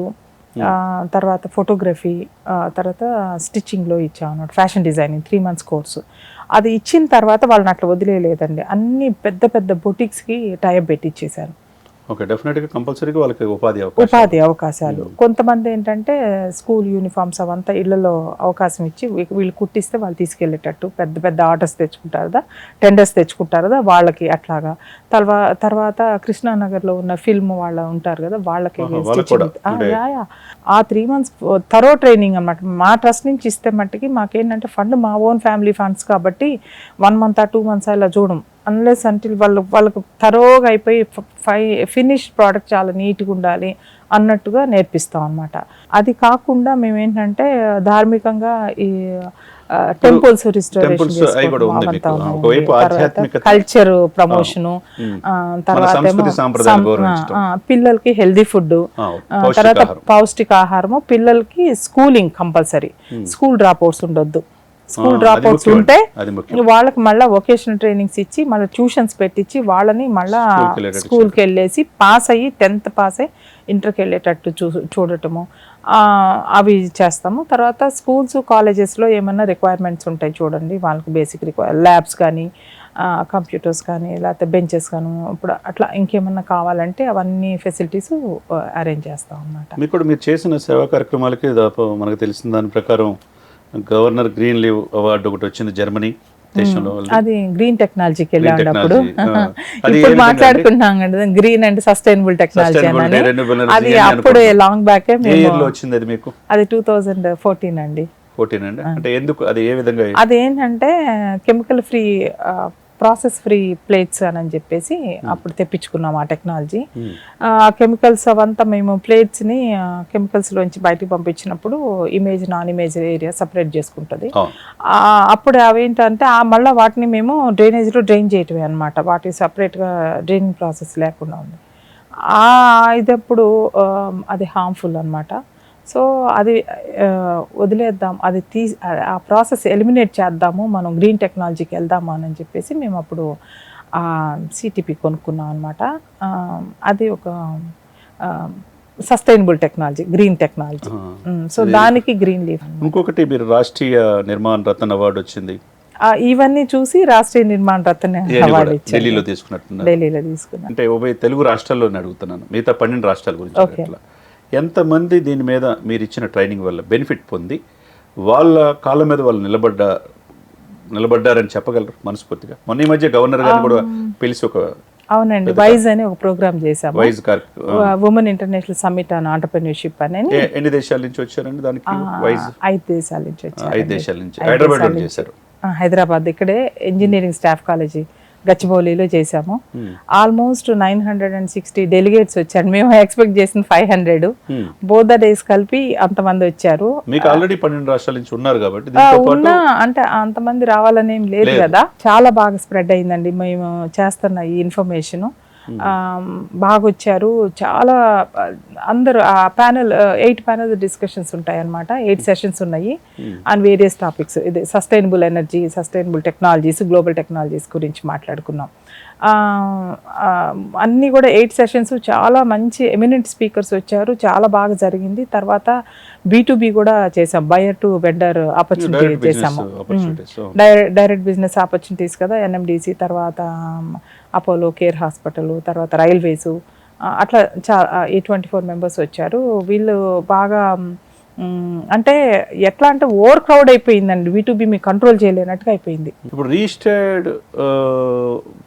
తర్వాత ఫోటోగ్రఫీ, తర్వాత స్టిచ్చింగ్లో ఇచ్చాము అన్నమాట, ఫ్యాషన్ డిజైనింగ్ 3 months కోర్సు. అది ఇచ్చిన తర్వాత వాళ్ళని అట్లా వదిలేయలేదండి, అన్ని పెద్ద బొటిక్స్కి టైప్ పెట్టి ఇచ్చేసాను. ఓకే, డెఫినెట్గా కంపల్సరీగా వాళ్ళకి ఉపాధి అవకాశాలు. కొంతమంది ఏంటంటే స్కూల్ యూనిఫామ్స్ అవంతా ఇళ్లలో అవకాశం ఇచ్చి వీళ్ళు కుట్టిస్తే వాళ్ళు తీసుకెళ్ళేటట్టు పెద్ద ఆర్డర్స్ తెచ్చుకుంటారు కదా, టెండర్స్ తెచ్చుకుంటారు కదా వాళ్ళకి అట్లాగా. తర్వాత కృష్ణానగర్లో ఉన్న ఫిల్మ్ వాళ్ళు ఉంటారు కదా, వాళ్ళకి ఆ 3 months థరో ట్రైనింగ్ అనమాట. మా ట్రస్ట్ నుంచి ఇస్తే మట్టికి మాకేంటంటే ఫండ్ మా ఓన్ ఫ్యామిలీ ఫండ్స్ కాబట్టి 1 month or 2 months అలా చూడం, అన్లెస్ అంటిల్ వాళ్ళకు థరోగా అయిపోయి ఫినిష్ ప్రోడక్ట్ చాలా నీట్గా ఉండాలి అన్నట్టుగా నేర్పిస్తాం అనమాట. అది కాకుండా మేము ఏంటంటే ధార్మికంగా ఈ టెంపుల్స్ రిస్టోరేషన్, కల్చర్ ప్రమోషను, తర్వాత పిల్లలకి హెల్దీ ఫుడ్, తర్వాత పౌష్టికాహారము, పిల్లలకి schooling compulsory, school drop outs ఉండొద్దు. స్కూల్ డ్రాప్ అవుట్స్ ఉంటే వాళ్ళకి మళ్ళీ వొకేషనల్ ట్రైనింగ్స్ ఇచ్చి మళ్ళీ ట్యూషన్స్ పెట్టించి వాళ్ళని మళ్ళీ స్కూల్కి వెళ్ళేసి పాస్ అయ్యి 10th పాస్ అయ్యి ఇంటర్కి వెళ్ళేటట్టు చూడటము అవి చేస్తాము. తర్వాత స్కూల్స్ కాలేజెస్లో ఏమన్నా రిక్వైర్మెంట్స్ ఉంటాయి చూడండి, వాళ్ళకి బేసిక్ ల్యాబ్స్ కానీ కంప్యూటర్స్ కానీ లేకపోతే బెంచెస్ కానీ ఇప్పుడు అట్లా ఇంకేమన్నా కావాలంటే అవన్నీ ఫెసిలిటీస్ అరేంజ్ చేస్తాం అన్నమాట. మీరు చేసిన సేవా కార్యక్రమాలకి మనకు తెలిసిన దాని ప్రకారం గవర్నర్ గ్రీన్ లీవ్ అవార్డు ఒకటి వచ్చింది జర్మనీ దేశంలో. అది గ్రీన్ టెక్నాలజీకి వెళ్ళినప్పుడు ఇప్పుడు మాట్లాడుకున్నాం కదా, గ్రీన్ అండ్ సస్టైనబుల్ టెక్నాలజీ అని. అది అప్పుడే లాంగ్ బ్యాక్ వచ్చింది. అది మీకు అది 2014 అండి. 14 అండి. అంటే ఎందుకు, అది ఏ విధంగా? అదేంటంటే chemical free process free plates అని చెప్పేసి అప్పుడు తెప్పించుకున్నాం ఆ టెక్నాలజీ. కెమికల్స్ అవంతా మేము ప్లేట్స్ని కెమికల్స్లోంచి బయటికి పంపించినప్పుడు image non image area separate చేసుకుంటుంది. అప్పుడు అవేంటంటే మళ్ళీ వాటిని మేము డ్రైనేజ్లో డ్రైన్ చేయటమే అనమాట. వాటి సపరేట్గా డ్రైనింగ్ ప్రాసెస్ లేకుండా ఉంది. ఇదప్పుడు అది హార్మ్ఫుల్ అనమాట. సో అది వదిలేద్దాం, అది ఆ ప్రాసెస్ ఎలిమినేట్ చేద్దాము, మనం గ్రీన్ టెక్నాలజీకి వెళ్దాము అని చెప్పేసి మేము అప్పుడు సిటిపి కొనుక్కున్నాం అనమాట. అది ఒక sustainable technology, green technology. So దానికి గ్రీన్ లీఫ్. ఇంకొకటి మీరు రాష్ట్రీయ నిర్మాణ రత్న అవార్డు వచ్చింది, ఇవన్నీ చూసి రాష్ట్రీయ నిర్మాణ రత్న అవార్డు ఢిల్లీలో తీసుకున్నట్టున్నారు. ఢిల్లీలో తీసుకున్నాను. అంటే ఉభయ తెలుగు రాష్ట్రాల్లోనే అడుగుతున్నాను, మిగతా 12 రాష్ట్రాల గురించి. ఎంతమంది దీని మీద మీరు ఇచ్చిన ట్రైనింగ్ వల్ల బెనిఫిట్ పొంది వాళ్ళ కాళ్ళ మీద వాళ్ళు నిలబడ్డారని చెప్పగలరు మనస్ఫూర్తిగా? మొన్న ఈ మధ్య గవర్నర్ గారిని కూడా పిలిచి ఒక అవునండి వైజ్ అని ఒక ప్రోగ్రామ్ చేశాము, women international summit on entrepreneurship అని. ఎన్ని దేశాల నుంచి వచ్చారండి దానికి? 5 దేశాల నుంచి వచ్చారు. 5 దేశాల నుంచి హైదరాబాద్ లో చేశారు. హైదరాబాద్ ఇక్కడే ఇంజనీరింగ్ స్టాఫ్ కాలేజీ గచ్చిబౌలిలో చేశాము. ఆల్మోస్ట్ 960 డెలిగేట్స్ వచ్చారు. మేము ఎక్స్పెక్ట్ చేసిన 500. బోత్ ద డేస్ కలిపి అంతమంది వచ్చారు. మీకు ఆల్రెడీ 12 రాష్ట్రాల నుంచి ఉన్నారు కాబట్టి ఉన్నా అంటే అంతమంది రావాలని ఏం లేదు కదా. చాలా బాగా స్ప్రెడ్ అయిందండి మేము చేస్తున్న ఈ ఇన్ఫర్మేషన్. బాగా వచ్చారు చాలా అందరూ. ఆ ప్యానెల్ 8 ప్యానెల్ డిస్కషన్స్ ఉంటాయి అన్నమాట. 8 సెషన్స్ ఉన్నాయి అండ్ వేరియస్ టాపిక్స్. ఇది sustainable energy, sustainable technologies, global technologies గురించి మాట్లాడుకున్నాం. అన్నీ కూడా 8 సెషన్స్ చాలా మంచి ఎమినెంట్ స్పీకర్స్ వచ్చారు. చాలా బాగా జరిగింది. తర్వాత B2B కూడా చేసాం, బయర్ టు వెండర్ ఆపర్చునిటీ చేసాము. డైరెక్ట్ బిజినెస్ ఆపర్చునిటీస్ కదా, NMDC, తర్వాత అపోలో కేర్ హాస్పిటల్, తర్వాత రైల్వేసు, అట్లా A24 మెంబర్స్ వచ్చారు. వీళ్ళు బాగా అంటే ఎట్లా అంటే ఓవర్ క్రౌడ్ అయిపోయిందండి. B2B మీ కంట్రోల్ చేయలేనట్టుగా అయిపోయింది. ఇప్పుడు రిజిస్టర్డ్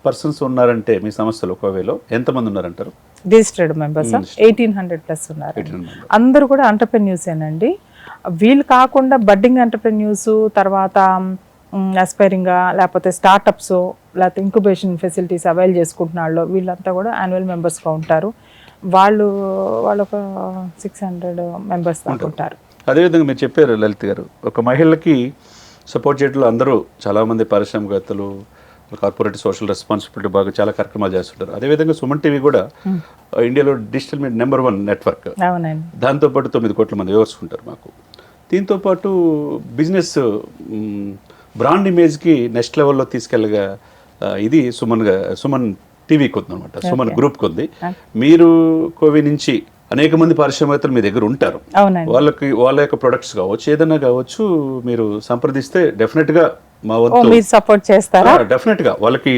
పర్సన్స్ ఉన్నారంటే మీ సంస్థలో ఒకవేళ ఎంతమంది ఉన్నారంటారు? రిజిస్టర్డ్ మెంబర్స్ 1800+ ఉన్నారు. అందరూ కూడా ఎంటర్‌ప్రెన్యూర్సేనండి. వీళ్ళు కాకుండా బడ్డింగ్ ఎంటర్‌ప్రెన్యూర్స్, తర్వాత అస్పైరింగ్గా లేకపోతే స్టార్టప్స్, లేకపోతే ఇంక్యుబేషన్ ఫెసిలిటీస్ అవైల్ చేసుకుంటున్న వాళ్ళు, వీళ్ళంతా కూడా యాన్యువల్ మెంబర్స్గా ఉంటారు. వాళ్ళు ఒక 600 మెంబర్స్ దాకా ఉంటారు. అదేవిధంగా మీరు చెప్పారు లలిత్ గారు, ఒక మహిళకి సపోర్ట్ చేయడంలో అందరూ చాలామంది పారిశ్రామికవేత్తలు, కార్పొరేట్ సోషల్ రెస్పాన్సిబిలిటీ బాగా చాలా కార్యక్రమాలు చేస్తుంటారు. అదేవిధంగా సుమన్ టీవీ కూడా ఇండియాలో డిజిటల్ మీడియా నెంబర్ 1 నెట్వర్క్. అవునండి. దాంతోపాటు 9 కోట్ల మంది వ్యూవర్స్ ఉంటారు మాకు. దీంతోపాటు బిజినెస్ బ్రాండ్ ఇమేజ్కి నెక్స్ట్ లెవెల్లో తీసుకెళ్ళగా ఇది సుమన్ టీవీకి ఉంది అనమాట, సుమన్ గ్రూప్కి ఉంది. మీరు కోవిడ్ నుంచి అనేక మంది పారిశ్రామికవేత్తలు మీ దగ్గర ఉంటారు. వాళ్ళ యొక్క ప్రొడక్ట్స్ కావచ్చు, ఏదైనా కావచ్చు, మీరు సంప్రదిస్తే డెఫినెట్గా మా వద్ద సపోర్ట్ చేస్తారా? డెఫినెట్గా వాళ్ళకి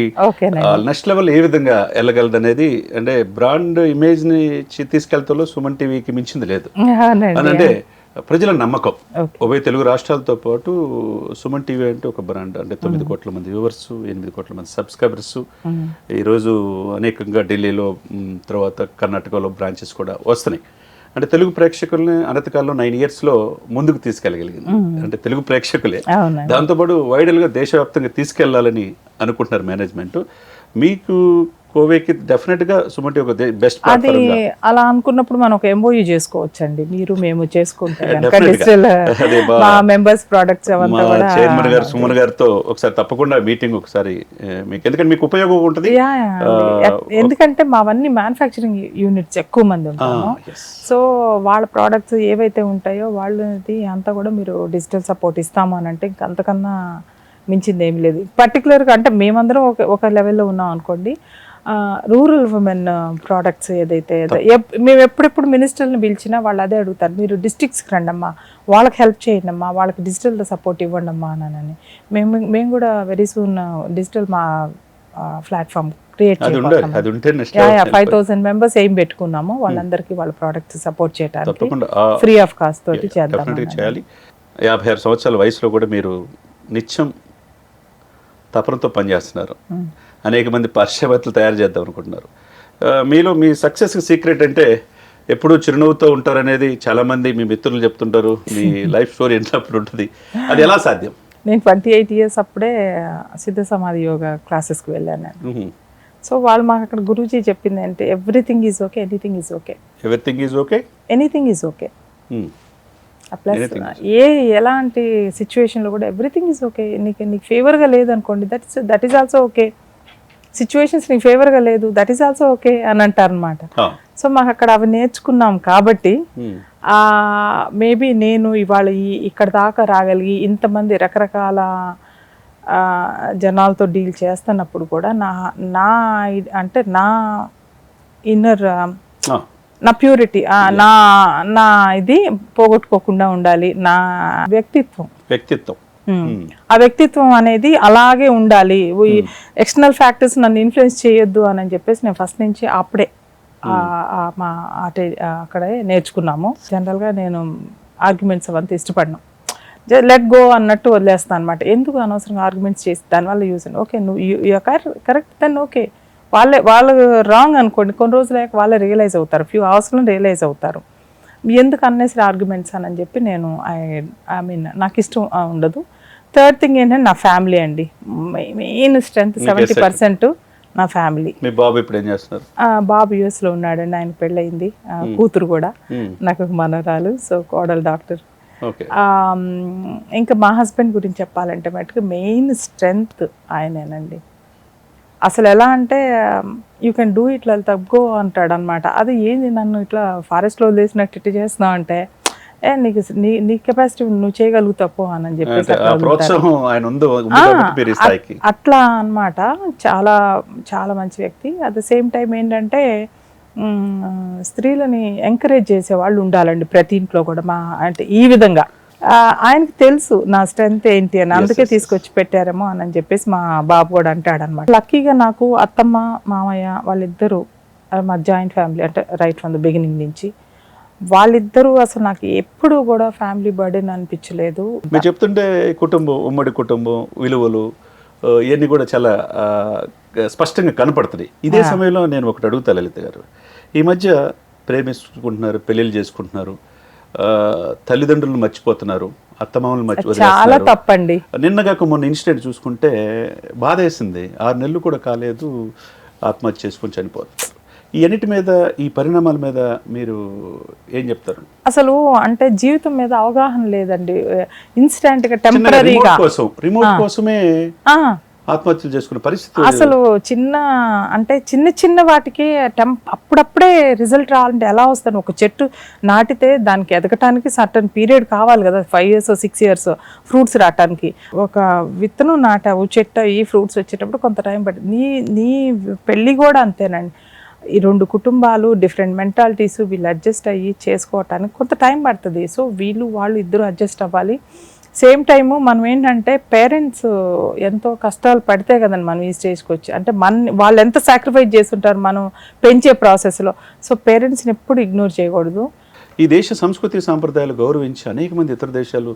నెక్స్ట్ లెవెల్ ఏ విధంగా వెళ్ళగలదు అనేది, అంటే బ్రాండ్ ఇమేజ్ని తీసుకెళ్తాలో సుమన్ టీవీకి మించింది లేదు అని అంటే ప్రజల నమ్మకం. ఉభయ తెలుగు రాష్ట్రాలతో పాటు సుమన్ టీవీ అంటే ఒక బ్రాండ్. అంటే 9 కోట్ల మంది వ్యూవర్స్, 8 కోట్ల మంది సబ్స్క్రైబర్స్. ఈరోజు అనేకంగా ఢిల్లీలో, తర్వాత కర్ణాటకలో బ్రాంచెస్ కూడా వస్తున్నాయి. అంటే తెలుగు ప్రేక్షకుల్ని అనతికాలంలో 9 yearsలో ముందుకు తీసుకెళ్ళగలిగింది. అంటే తెలుగు ప్రేక్షకులే. దాంతోపాటు వైడల్గా దేశవ్యాప్తంగా తీసుకెళ్లాలని అనుకుంటున్నారు మేనేజ్మెంట్. మీకు కోవేకి డెఫినెట్గా సుమన్ ఒక బెస్ట్ ప్లాట్‌ఫామ్. అది అలా అనుకున్నప్పుడు మనం ఒక MOU చేసుకోవచ్చండి, మీరు మేము చేసుకుంటే మా మెంబర్స్ ప్రొడక్ట్స్ అవంతా కూడా. చైర్మన్ గారు సుమన్ గారితో ఒకసారి తప్పకుండా మీటింగ్ ఒకసారి మీకు, ఎందుకంటే మీకు ఉపయోగం ఉంటుంది. ఎందుకంటే మావన్నీ మ్యానుఫ్యాక్చరింగ్ యూనిట్స్ ఎక్కువ మంది ఉంటాము. సో వాళ్ళ ప్రోడక్ట్స్ ఏవైతే ఉంటాయో వాళ్ళది అంతా కూడా మీరు డిజిటల్ సపోర్ట్ ఇస్తాము అని అంటే ఇంకా అంతకన్నా మించింది ఏమి లేదు. పర్టికులర్గా అంటే మేమందరం ఒక లెవెల్లో ఉన్నాం అనుకోండి. రూరల్ ఉమెన్ ప్రోడక్ట్స్ ఏదైతే మేము ఎప్పుడెప్పుడు మినిస్టర్ని పిలిచినా వాళ్ళు అదే అడుగుతారు, మీరు డిస్ట్రిక్ట్స్కి రండి అమ్మా, వాళ్ళకి హెల్ప్ చేయండి అమ్మా, వాళ్ళకి డిజిటల్ సపోర్ట్ ఇవ్వండి అమ్మా అని. మేము కూడా వెరీ సూన్ డిజిటల్ మా ప్లాట్ఫామ్ క్రియేట్ చేయాలి. 5,000 మెంబర్స్ ఏం పెట్టుకున్నాము, వాళ్ళందరికీ వాళ్ళ ప్రోడక్ట్స్ సపోర్ట్ చేయడానికి ఫ్రీ ఆఫ్ కాస్ట్ తోటి చేయాలి. 56 సంవత్సరాల వయసులో కూడా మీరు నిత్యం తపనతో పనిచేస్తున్నారు. అనేక మంది పారిశ్రామికవేత్తలు తయారు చేద్దాం అనుకుంటున్నారు. మీలో మీ సక్సెస్కి సీక్రెట్ అంటే ఎప్పుడూ చిరునవ్వుతో ఉంటారనేది చాలామంది మీ మిత్రులు చెప్తుంటారు. మీ లైఫ్ స్టోరీ ఎన్నప్పుడు ఉంటుంది, అది ఎలా సాధ్యం? నేను 28 ఇయర్స్ అప్పుడే సిద్ధ సమాధి యోగా క్లాసెస్కి వెళ్ళాను నేను. సో వాళ్ళు మాకు అక్కడ గురూజీ చెప్పింది అంటే everything is okay, anything is okay, everything is okay, anything is okay. Plus ఎలాంటి సిచ్యువేషన్లో కూడా ఎవ్రీథింగ్ ఈజ్ ఓకే. నీకు ఫేవర్గా లేదనుకోండి, that is also okay. Situations నీకు ఫేవర్గా లేదు, దట్ ఈస్ ఆల్సో ఓకే అని అంటారు అనమాట. సో మాకు అక్కడ అవి నేర్చుకున్నాం కాబట్టి మేబీ నేను ఇవాళ ఇక్కడ దాకా రాగలిగి ఇంతమంది రకరకాల జనాలతో డీల్ చేస్తున్నప్పుడు కూడా నా అంటే నా ఇన్నర్ నా ప్యూరిటీ, నా ఇది పోగొట్టుకోకుండా ఉండాలి. నా వ్యక్తిత్వం ఆ వ్యక్తిత్వం అనేది అలాగే ఉండాలి. ఎక్స్టర్నల్ ఫ్యాక్టర్స్ నన్ను ఇన్ఫ్లుయెన్స్ చేయొద్దు అని చెప్పేసి నేను ఫస్ట్ నుంచి అప్పుడే మా అక్కడే నేర్చుకున్నాము. జనరల్గా నేను ఆర్గ్యుమెంట్స్ అవంతా ఇష్టపడను, లెట్ గో అన్నట్టు వదిలేస్తాను అనమాట. ఎందుకు అనవసరంగా ఆర్గ్యుమెంట్స్ చేసి దానివల్ల యూజ్ అండి. ఓకే నువ్వు కరెక్ట్ దెన్ ఓకే, వాళ్ళు రాంగ్ అనుకోండి, కొన్ని రోజులు అయ్యాక వాళ్ళే రియలైజ్ అవుతారు, ఫ్యూ అవర్స్లో రియలైజ్ అవుతారు. ఎందుకు అన్నెసరీ ఆర్గ్యుమెంట్స్ అని చెప్పి నేను ఐ మీన్ నాకు ఇష్టం ఉండదు. థర్డ్ థింగ్ ఏంటంటే నా ఫ్యామిలీ అండి, మెయిన్ స్ట్రెంత్ 70% నా ఫ్యామిలీ. మీ బాబు ఇప్పుడు ఏం చేస్తున్నారు? బాబు US లో ఉన్నాడండి, ఆయన పెళ్ళయింది, కూతురు కూడా, నాకు ఒక మనవరాలు. సో కోడలు డాక్టర్. ఇంకా మా హస్బెండ్ గురించి చెప్పాలంటే మటుకు మెయిన్ స్ట్రెంగ్త్ ఆయనేనండి. అసలు ఎలా అంటే యూ కెన్ డూ ఇట్లా తగ్గో అంటాడు అనమాట. అది ఏంది నన్ను ఇట్లా ఫారెస్ట్లో వదిలేసినట్టు ఇట్లా చేస్తున్నావు అంటే, నీకు నీ కెపాసిటీ నువ్వు చేయగలుగుతావు అని చెప్పేసి అట్లా అనమాట. చాలా చాలా మంచి వ్యక్తి. అట్ ద సేమ్ టైం ఏంటంటే స్త్రీలని ఎంకరేజ్ చేసేవాళ్ళు ఉండాలండి ప్రతి ఇంట్లో కూడా. అంటే ఈ విధంగా ఆయనకి తెలుసు నా స్ట్రెంత్ ఏంటి అని, అందుకే తీసుకొచ్చి పెట్టారేమో అని చెప్పేసి మా బాబు కూడా అంటాడు అనమాట. లక్కీగా నాకు అత్తమ్మ మామయ్య వాళ్ళిద్దరూ, మా జాయింట్ ఫ్యామిలీ అంటే రైట్ ఫ్రమ్ ద బిగినింగ్ నుంచి వాళ్ళిద్దరూ అసలు నాకు ఎప్పుడు కూడా ఫ్యామిలీ బర్డెన్ అనిపించలేదు. మీరు చెప్తుంటే కుటుంబం, ఉమ్మడి కుటుంబం విలువలు ఇవన్నీ కూడా చాలా స్పష్టంగా కనపడుతుంది. ఇదే సమయంలో నేను ఒకటి అడుగుతా లలిత గారు, ఈ మధ్య ప్రేమించుకుంటున్నారు, పెళ్ళిళ్ళు చేసుకుంటున్నారు, తల్లిదండ్రులను మర్చిపోతున్నారు, అత్తమామలు చాలా తప్పండి. నిన్నగాక మొన్న ఇన్సిడెంట్ చూసుకుంటే బాధ వేసింది. 6 నెలలు కూడా కాలేదు, ఆత్మహత్య చేసుకొని చనిపోతున్నారు. ఈ అన్నిటి మీద, ఈ పరిణామాల మీద మీరు ఏం చెప్తారు? అసలు అంటే జీవితం మీద అవగాహన లేదండి. ఇన్స్టెంట్ గా టెంపరీగా రిమోట్ కోసమే ఆత్మహత్యలు చేసుకునే పరిస్థితి. అసలు చిన్న వాటికి అప్పుడప్పుడే రిజల్ట్ రావాలంటే ఎలా వస్తాను? ఒక చెట్టు నాటితే దానికి ఎదగటానికి సర్టన్ పీరియడ్ కావాలి కదా, 5 years 6 years ఫ్రూట్స్ రావటానికి. ఒక విత్తనం నాటావు, చెట్టు ఈ ఫ్రూట్స్ వచ్చేటప్పుడు కొంత టైం పడుతుంది. నీ పెళ్ళి కూడా అంతేనండి. ఈ 2 కుటుంబాలు డిఫరెంట్ మెంటాలిటీస్, వీళ్ళు అడ్జస్ట్ అయ్యి చేసుకోవటానికి కొంత టైం పడుతుంది. సో వాళ్ళు ఇద్దరు అడ్జస్ట్ అవ్వాలి. సేమ్ టైము మనం ఏంటంటే పేరెంట్స్ ఎంతో కష్టాలు పడితే కదండి మనం ఈ స్టేజ్కి వచ్చి, అంటే వాళ్ళు ఎంత సాక్రిఫైస్ చేస్తుంటారు మనం పెంచే ప్రాసెస్లో. సో పేరెంట్స్ని ఎప్పుడు ఇగ్నోర్ చేయకూడదు. ఈ దేశ సంస్కృతి సాంప్రదాయాలు గౌరవించి అనేక మంది ఇతర దేశాలు,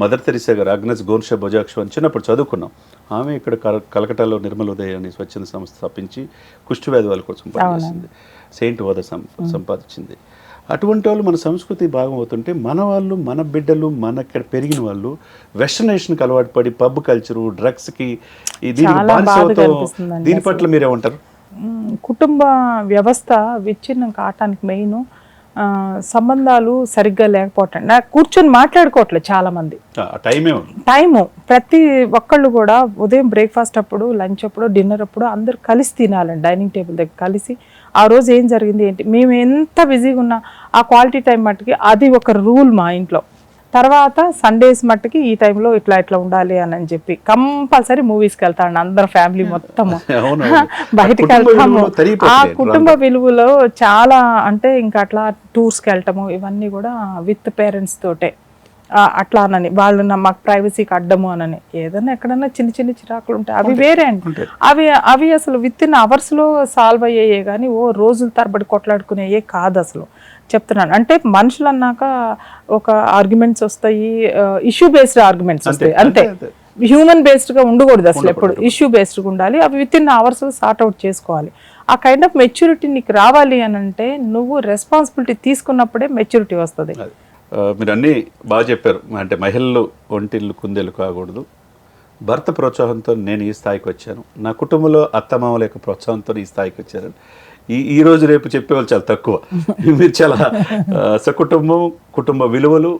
మదర్ తెరిసా గారు, అగ్నస్ గోన్షా బొజాక్షో అని చిన్నప్పుడు చదువుకున్నాం. ఆమె ఇక్కడ కలకటాలో నిర్మల్ ఉదయ్ అని స్వచ్ఛంద సంస్థ స్థాపించి కుష్టి వ్యాధి వాళ్ళ కోసం పనిచేసింది, సెయింట్ హోదా సంపాదించింది. అటువంటి వాళ్ళు మన సంస్కృతి భాగం అవుతుంటే మన వాళ్ళు, మన బిడ్డలు, మన ఇక్కడ పెరిగిన వాళ్ళు వెస్టర్నేషన్కి అలవాటు పడి పబ్ కల్చరు, డ్రగ్స్కి, దీని పట్ల మీరేమంటారు? కుటుంబ వ్యవస్థ విచ్ఛిన్నం కావటానికి మెయిన్ సంబంధాలు సరిగ్గా లేకపోవటం. కూర్చొని మాట్లాడుకోవట్లేదు చాలా మంది. టైము ప్రతి ఒక్కళ్ళు కూడా ఉదయం బ్రేక్ఫాస్ట్ అప్పుడు, లంచ్ అప్పుడు, డిన్నర్ అప్పుడు అందరూ కలిసి తినాలండి. డైనింగ్ టేబుల్ దగ్గర కలిసి ఆ రోజు ఏం జరిగింది ఏంటి, మేము ఎంత బిజీగా ఉన్నా ఆ క్వాలిటీ టైం మట్టుకి అది ఒక రూల్ మా ఇంట్లో. తర్వాత సండేస్ మట్టుకి ఈ టైంలో ఇట్లా ఉండాలి అని చెప్పి కంపల్సరీ మూవీస్కి వెళ్తాను అందరు ఫ్యామిలీ మొత్తము, బయటకు వెళ్తాము. ఆ కుటుంబ విలువలో చాలా అంటే ఇంకా అట్లా టూర్స్కి వెళ్ళటము ఇవన్నీ కూడా విత్ పేరెంట్స్ తోటే. అట్లానని వాళ్ళు మాకు ప్రైవసీకి అడ్డము అనని, ఏదైనా ఎక్కడన్నా చిన్న చిరాకులు ఉంటాయి, అవి వేరే అండి. అవి అసలు విత్ ఇన్ అవర్స్లో సాల్వ్ అయ్యాయే కానీ రోజుల తరబడి కొట్లాడుకునేయే కాదు అసలు. చెప్తున్నాను అంటే మనుషులు అన్నాక ఒక ఆర్గ్యుమెంట్స్ వస్తాయి, ఇష్యూ బేస్డ్ ఆర్గ్యుమెంట్స్ వస్తాయి అంతే. హ్యూమన్ బేస్డ్గా ఉండకూడదు అసలు, ఎప్పుడు ఇష్యూ బేస్డ్గా ఉండాలి. అవి with in hours sort out చేసుకోవాలి. ఆ కైండ్ ఆఫ్ మెచ్యూరిటీ నీకు రావాలి అని అంటే నువ్వు రెస్పాన్సిబిలిటీ తీసుకున్నప్పుడే మెచ్యూరిటీ వస్తుంది. మీరు అన్నీ బాగా చెప్పారు. అంటే మహిళలు ఒంటిల్లు కుందేలు కాకూడదు, భర్త ప్రోత్సాహంతో నేను ఈ స్థాయికి వచ్చాను, నా కుటుంబంలో అత్తమామల యొక్క ప్రోత్సాహంతో ఈ స్థాయికి వచ్చాను. ఈ రోజు రేపు చెప్పేవాళ్ళు చాలా తక్కువ. మీరు చాలా సకుటుంబం, కుటుంబ విలువలు,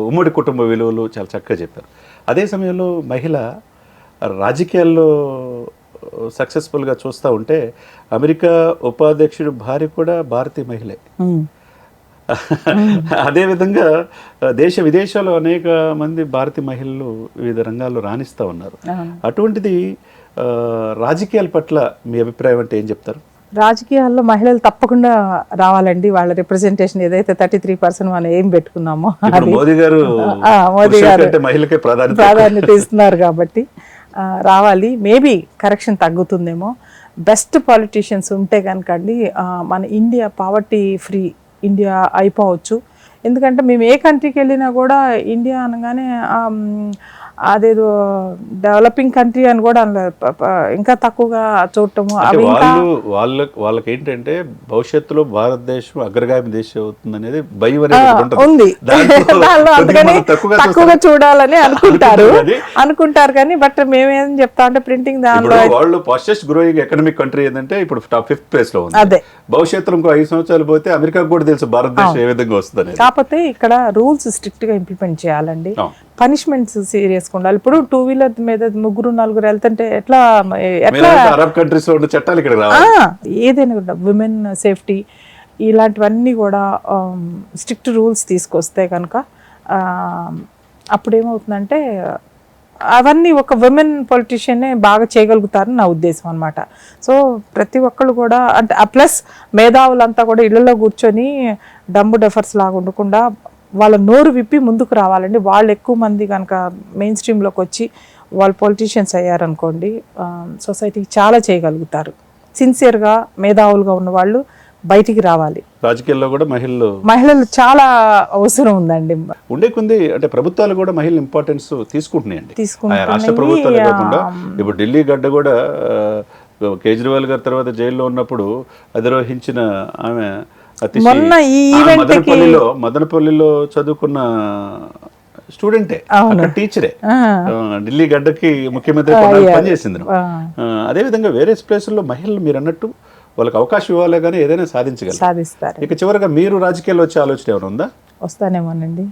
ఉమ్మడి కుటుంబ విలువలు చాలా చక్కగా చెప్పారు. అదే సమయంలో మహిళ రాజకీయాల్లో సక్సెస్ఫుల్గా చూస్తూ ఉంటే అమెరికా ఉపాధ్యక్షుడు భార్య కూడా భారతీయ మహిళే. అదేవిధంగా దేశ విదేశాల్లో అనేక మంది భారతీయ మహిళలు వివిధ రంగాల్లో రాణిస్తూ ఉన్నారు. అటువంటిది రాజకీయాల పట్ల మీ అభిప్రాయం అంటే ఏం చెప్తారు? రాజకీయాల్లో మహిళలు తప్పకుండా రావాలండి. వాళ్ళ రిప్రజెంటేషన్ ఏదైతే 33% మనం ఏం పెట్టుకున్నామో మోదీ గారు మహిళకే ప్రాధాన్యత ఇస్తున్నారు కాబట్టి రావాలి. మేబీ కరెక్షన్ తగ్గుతుందేమో. బెస్ట్ పాలిటీషియన్స్ ఉంటే కనుక అండి మన ఇండియా పావర్టీ ఫ్రీ ఇండియా అయిపోవచ్చు. ఎందుకంటే మేము ఏ కంట్రీకి వెళ్ళినా కూడా ఇండియా అనగానే అదేదో డెవలపింగ్ కంట్రీ అని కూడా ఇంకా తక్కువగా చూడటము. వాళ్ళకి ఏంటంటే భవిష్యత్తులో భారతదేశం అగ్రగామి దేశం అవుతుంది అనేది భయం అనేది ఉంది. అందుకని తక్కువగా చూడాలని అనుకుంటారు కానీ బట్ మేమేం చెప్తా అంటే ప్రింటింగ్ దానిలో వాళ్ళు ఫాస్టెస్ట్ గ్రోయింగ్ ఎకనామిక్ కంట్రీ ఏంటంటే ఇప్పుడు టాప్ 5th ప్లేస్ లో ఉంది. అదే భవిష్యత్తులో ఇంకో 5 సంవత్సరాలు పోతే అమెరికా కూడా తెలుసు భారతదేశం ఏ విధంగా వస్తుంది. కాకపోతే ఇక్కడ రూల్స్ స్ట్రిక్ట్ గా ఇంప్లిమెంట్ చేయాలండి. పనిష్మెంట్స్ సీరియస్ గా ఉండాలి. ఇప్పుడు 2-వీలర్ మీద 3-4 వెళ్తుంటే ఎట్లా అరబ్ కంట్రీస్ లో ఉన్న చట్టాలు ఇక్కడ ఏదైనా కూడా విమెన్ సేఫ్టీ ఇలాంటివన్నీ కూడా స్ట్రిక్ట్ రూల్స్ తీసుకొస్తే కనుక అప్పుడేమవుతుందంటే అవన్నీ ఒక విమెన్ పొలిటీషియన్నే బాగా చేయగలుగుతారని నా ఉద్దేశం అనమాట. సో ప్రతి ఒక్కళ్ళు కూడా అంటే ప్లస్ మేధావులంతా కూడా ఇళ్లలో కూర్చొని డంబు డెఫర్స్ లాగా ఉండకుండా వాళ్ళ నోరు విప్పి ముందుకు రావాలండి. వాళ్ళు ఎక్కువ మంది కనుక మెయిన్ స్ట్రీమ్లోకి వచ్చి వాళ్ళు పొలిటీషియన్స్ అయ్యారనుకోండి సొసైటీకి చాలా చేయగలుగుతారు. సిన్సియర్గా మేధావులుగా ఉన్న వాళ్ళు బయటికి రావాలి. రాజకీయాల్లో కూడా మహిళలు చాలా అవసరం ఉందండి. ఉండే కొంది అంటే ప్రభుత్వాలు కూడా మహిళల ఇంపార్టెన్స్ తీసుకుంటున్నాయండి. రాష్ట్ర ప్రభుత్వాలే కాకుండా ఇప్పుడు ఢిల్లీ గడ్డ కూడా కేజ్రీవాల్ గారి తర్వాత జైల్లో ఉన్నప్పుడు అధిరోహించిన ఆమె మదనపల్లిలో చదువుకున్న స్టూడెంటే, టీచరే, ఢిల్లీ గడ్డకి ముఖ్యమంత్రి పనిచేసింది. అదేవిధంగా వేరే ప్లేసుల్లో మహిళలు మీరు అన్నట్టు వాళ్ళకి అవకాశం ఇవ్వాలి కానీ ఏదైనా సాధిస్తారు. ఇక చివరిగా మీరు రాజకీయాల్లో వచ్చే ఆలోచన ఏమైనా ఉందా? వస్తానేమోనండి.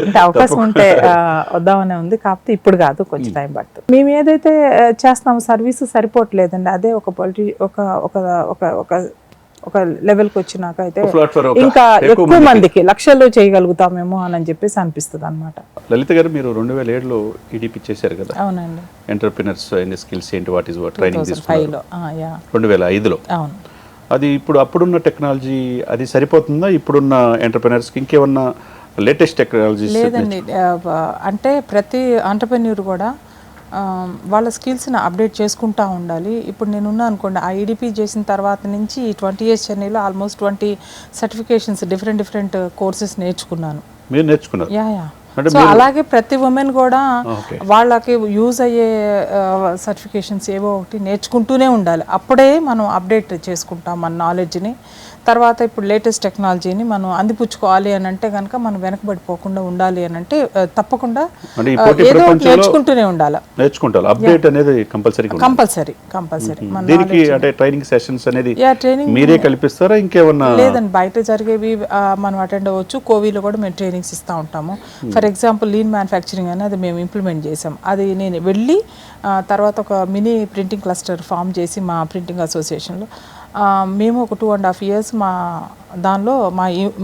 అంటే అవకాశం ఉంటే వద్దామనే ఉంది. కాకపోతే ఇప్పుడు కాదు, కొంచెం టైం పడుతుంది. మేము ఏదైతే చేస్తామో సర్వీస్ సరిపోవట్లేదండి. అదే ఒక లెవెల్కి వచ్చినాక అయితే ఇంకా ఎక్కువ మందికి లక్షల్లో చేయగలుగుతామేమో అని చెప్పేసి అనిపిస్తుంది అనమాట. లలిత గారు, మీరు 2007లో ఈడీపీ చేశారు కదా? అవునండి. ఎంటర్‌ప్రెన్యూర్స్ అండ్ స్కిల్స్ ఏంటి, వాట్ ఈస్ వాట్ ట్రైనింగ్ తీసుకున్నారు 2005లో. అవును. అది ఇప్పుడు అప్పుడున్న టెక్నాలజీ అది సరిపోతుందా? ఇప్పుడున్న ఎంటర్‌ప్రెన్యూర్స్కి ఇంకేమన్నా లేటెస్ట్ టెక్నాలజీస్? లేదండి. అంటే ప్రతి ఎంటర్‌ప్రెన్యూర్ కూడా వాళ్ళ స్కిల్స్ని అప్డేట్ చేసుకుంటూ ఉండాలి. ఇప్పుడు నేనున్నా అనుకోండి, ఆ ఈడీపీ చేసిన తర్వాత నుంచి 20 years చెన్నైలో ఆల్మోస్ట్ 20 సర్టిఫికేషన్స్ డిఫరెంట్ కోర్సెస్ నేర్చుకున్నాను. మీరు నేర్చుకున్నారు? యా. సో అలాగే ప్రతి ఉమెన్ కూడా వాళ్ళకి యూజ్ అయ్యే సర్టిఫికేషన్స్ ఏవో ఒకటి నేర్చుకుంటూనే ఉండాలి. అప్పుడే మనం అప్డేట్ చేసుకుంటాం మన నాలెడ్జ్ని. తర్వాత ఇప్పుడు లేటెస్ట్ టెక్నాలజీని మనం అందిపుచ్చుకోవాలి అని అంటే కనుక మనం వెనకబడిపోకుండా ఉండాలి అని అంటే తప్పకుండా ఏదో నేర్చుకుంటూనే ఉండాలి. అప్డేట్ అనేది కంపల్సరీ. దీనికి అంటే ట్రైనింగ్ సెషన్స్ అనేది మీరే కల్పిస్తారా ఇంకేమన్నా? లేదండి, బయట జరిగేవి మనం అటెండ్ అవ్వచ్చు. కోవిలో కూడా మేము ట్రైనింగ్స్ ఇస్తూ ఉంటాము. ఫర్ ఎగ్జాంపుల్ లీన్ మ్యానుఫ్యాక్చరింగ్ అనేది అది మేము ఇంప్లిమెంట్ చేసాం. అది నేను వెళ్ళి తర్వాత ఒక మినీ ప్రింటింగ్ క్లస్టర్ ఫామ్ చేసి మా ప్రింటింగ్ అసోసియేషన్లో మేము ఒక 2.5 years మా దానిలో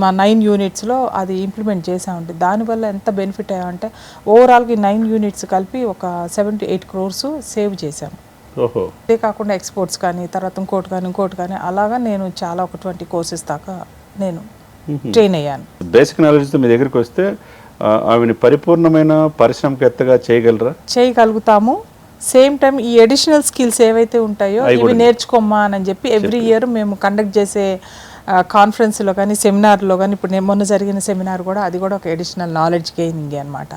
మా 9 unitsలో అది ఇంప్లిమెంట్ చేసామండి. దానివల్ల ఎంత బెనిఫిట్ అయ్యామంటే ఓవరాల్గా 9 units కలిపి ఒక 7 to 8 crores సేవ్ చేశాము. అదే కాకుండా ఎక్స్పోర్ట్స్ కానీ తర్వాత ఇంకోటి కానీ అలాగా నేను చాలా ఒక 20 courses దాకా నేను ట్రైన్ అయ్యాను. బేసిక్ నాలెడ్జ్తో మీ దగ్గరికి వస్తే ఆమెని పరిపూర్ణమైన పారిశ్రామికవేత్తగా చేయగలుగుతాము. సేమ్ టైం ఈ అడిషనల్ స్కిల్స్ ఏవైతే ఉంటాయో ఇవి నేర్చుకోమ్మా అని చెప్పి ఎవ్రీ ఇయర్ మేము కండక్ట్ చేసే కాన్ఫరెన్స్లో కానీ సెమినార్లో కానీ ఇప్పుడు మొన్న జరిగిన సెమినార్ కూడా అది కూడా ఒక ఎడిషనల్ నాలెడ్జ్ గెయినింగ్ అనమాట.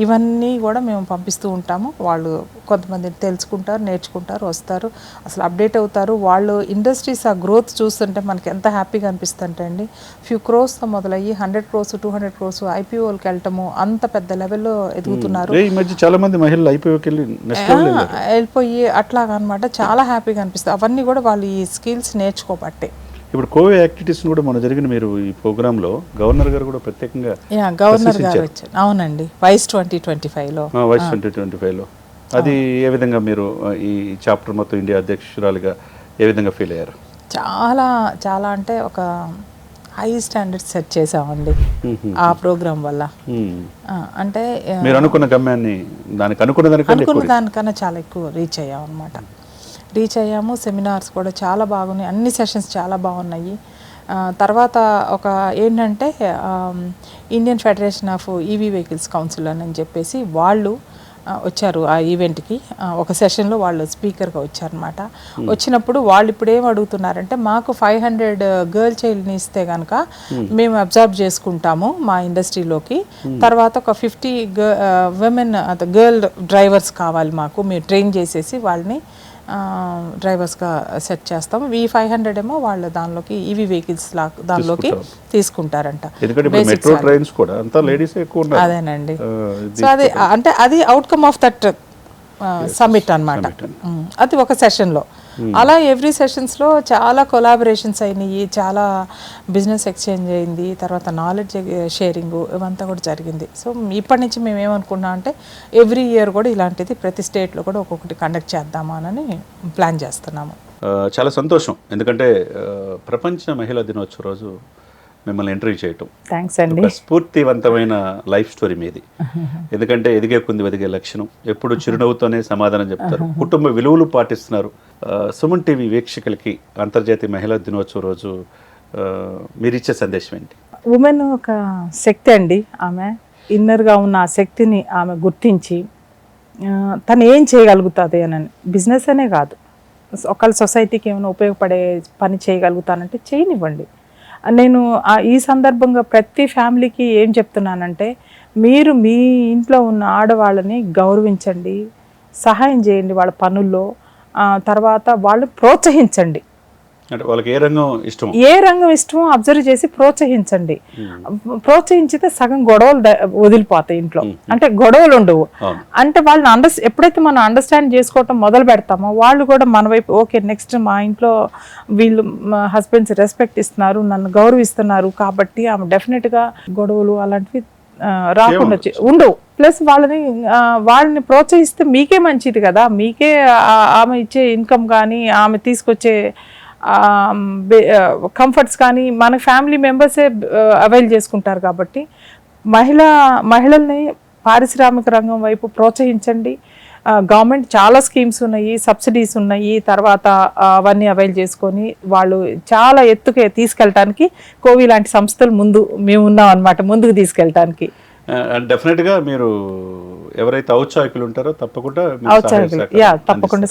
ఇవన్నీ కూడా మేము పంపిస్తూ ఉంటాము. వాళ్ళు కొంతమంది తెలుసుకుంటారు, నేర్చుకుంటారు, వస్తారు, అసలు అప్డేట్ అవుతారు. వాళ్ళు ఇండస్ట్రీస్ ఆ గ్రోత్ చూస్తుంటే మనకి ఎంత హ్యాపీగా అనిపిస్తుంటే అండి. ఫ్యూ క్రోర్స్తో మొదలయ్యి 100 crores 200 crores ఐపీఓకి వెళ్ళటము, అంత పెద్ద లెవెల్లో ఎదుగుతున్నారు. ఈ మధ్య చాలా మంది మహిళలు ఐపీఓకి వెళ్ళిపోయి అట్లాగా అనమాట. చాలా హ్యాపీగా అనిపిస్తుంది. అవన్నీ కూడా వాళ్ళు ఈ స్కిల్స్ నేర్చుకోబట్టే. ఇప్పుడు కోవిడ్ యాక్టివిటీస్ కూడా మన జరిగిన మీరు ఈ ప్రోగ్రాంలో గవర్నర్ గారు కూడా ప్రత్యేకంగా గవర్నర్ గారు వచ్చారు. అవునండి, వైస్ 2025లో వైస్ 2025లో అది ఏ విధంగా మీరు ఈ చాప్టర్ మొత్తం ఇండియా అధ్యక్షురాలుగా ఏ విధంగా ఫీల్ అయ్యారు? చాలా చాలా అంటే ఒక హై స్టాండర్డ్ సెట్ చేసామండి ఆ ప్రోగ్రాం వల్ల. అంటే మీరు అనుకున్న గమ్యాన్ని అనుకున్న దానికన్నా చాలా ఎక్కువ రీచ్ అయ్యాం అనమాట. సెమినార్స్ కూడా చాలా బాగున్నాయి, అన్ని సెషన్స్ చాలా బాగున్నాయి. తర్వాత ఒక ఏంటంటే Indian federation of EV vehicles council అని చెప్పేసి వాళ్ళు వచ్చారు ఆ ఈవెంట్కి. ఒక సెషన్లో వాళ్ళు స్పీకర్గా వచ్చారనమాట. వచ్చినప్పుడు వాళ్ళు ఇప్పుడు ఏం అడుగుతున్నారంటే, మాకు 500 గర్ల్ చైల్డ్ని ఇస్తే కనుక మేము అబ్జర్వ్ చేసుకుంటాము మా ఇండస్ట్రీలోకి. తర్వాత ఒక 50 విమెన్ గర్ల్ డ్రైవర్స్ కావాలి మాకు, మేము ట్రైన్ చేసేసి వాళ్ళని డ్రైవర్స్గా సెట్ చేస్తాము. ఈ 500 ఏమో వాళ్ళు దానిలోకి ఈవీ వెహికల్స్ దానిలోకి తీసుకుంటారంట. అదేనండి. సో అది అంటే అది అవుట్కమ్ ఆఫ్ దట్ సమ్మిట్ అనమాట. అది ఒక సెషన్లో. అలా ఎవ్రీ సెషన్స్లో చాలా కొలాబరేషన్స్ అయినాయి, చాలా బిజినెస్ ఎక్స్చేంజ్ అయింది, తర్వాత నాలెడ్జ్ షేరింగ్ ఇవంతా కూడా జరిగింది. సో ఇప్పటి నుంచి మేము ఏమనుకున్నాం అంటే ఎవ్రీ ఇయర్ కూడా ఇలాంటిది ప్రతి స్టేట్లో కూడా ఒక్కొక్కటి కండక్ట్ చేద్దామా అని ప్లాన్ చేస్తున్నాము. చాలా సంతోషం, ఎందుకంటే ప్రపంచ మహిళా దినోత్సవం రోజు మిమ్మల్ని ఇంటర్వ్యూ చేయటం. థ్యాంక్స్ అండి. స్ఫూర్తివంతమైన లైఫ్ స్టోరీ మీది. ఎందుకంటే ఎదిగే కొంది ఎదిగే లక్షణం, ఎప్పుడు చిరునవ్వుతోనే సమాధానం చెప్తారు, కుటుంబ విలువలు పాటిస్తున్నారు. సుమన్ టీవీ వీక్షకులకి అంతర్జాతీయ మహిళా దినోత్సవం రోజు మీరు ఇచ్చే సందేశం ఏంటి? ఉమెన్ ఒక శక్తి అండి. ఆమె ఇన్నర్గా ఉన్న ఆ శక్తిని ఆమె గుర్తించి తను ఏం చేయగలుగుతుంది అని, బిజినెస్ అనే కాదు, ఒకళ్ళ సొసైటీకి ఏమైనా ఉపయోగపడే పని చేయగలుగుతానంటే చేయనివ్వండి. నేను ఈ సందర్భంగా ప్రతి ఫ్యామిలీకి ఏం చెప్తున్నానంటే, మీరు మీ ఇంట్లో ఉన్న ఆడవాళ్ళని గౌరవించండి, సహాయం చేయండి వాళ్ళ పనుల్లో, తర్వాత వాళ్ళు ప్రోత్సహించండి. అంటే వాళ్ళకి ఏ రంగం ఇష్టమో అబ్జర్వ్ చేసి ప్రోత్సహించండి. ప్రోత్సహించితే సగం గొడవలు వదిలిపోతాయి ఇంట్లో. అంటే గొడవలు ఉండవు. అంటే వాళ్ళని ఎప్పుడైతే మనం అండర్స్టాండ్ చేసుకోవటం మొదలు పెడతామో వాళ్ళు కూడా మన వైపు ఓకే, నెక్స్ట్ మా ఇంట్లో వీళ్ళు మా హస్బెండ్స్ రెస్పెక్ట్ ఇస్తున్నారు, నన్ను గౌరవిస్తున్నారు కాబట్టి ఆమె డెఫినెట్గా గొడవలు అలాంటివి రాకుండా ఉండవు. ప్లస్ వాళ్ళని ప్రోత్సహిస్తే మీకే మంచిది కదా. మీకే ఆమె ఇచ్చే ఇన్కమ్ కానీ ఆమె తీసుకొచ్చే కంఫర్ట్స్ కానీ మన ఫ్యామిలీ మెంబర్సే అవైల్ చేసుకుంటారు. కాబట్టి మహిళల్ని పారిశ్రామిక రంగం వైపు ప్రోత్సహించండి. గవర్నమెంట్ చాలా స్కీమ్స్ ఉన్నాయి, సబ్సిడీస్ ఉన్నాయి, తర్వాత అవన్నీ అవైల్ చేసుకొని వాళ్ళు చాలా ఎత్తుకే తీసుకెళ్ళటానికి కోవి లాంటి సంస్థలు మేము ఉన్నాం అనమాట, ముందుకు తీసుకెళ్ళటానికి. డెఫినెట్గా మీరు ఎవరైతే ఔత్సాహికులు ఉంటారో తప్పకుండా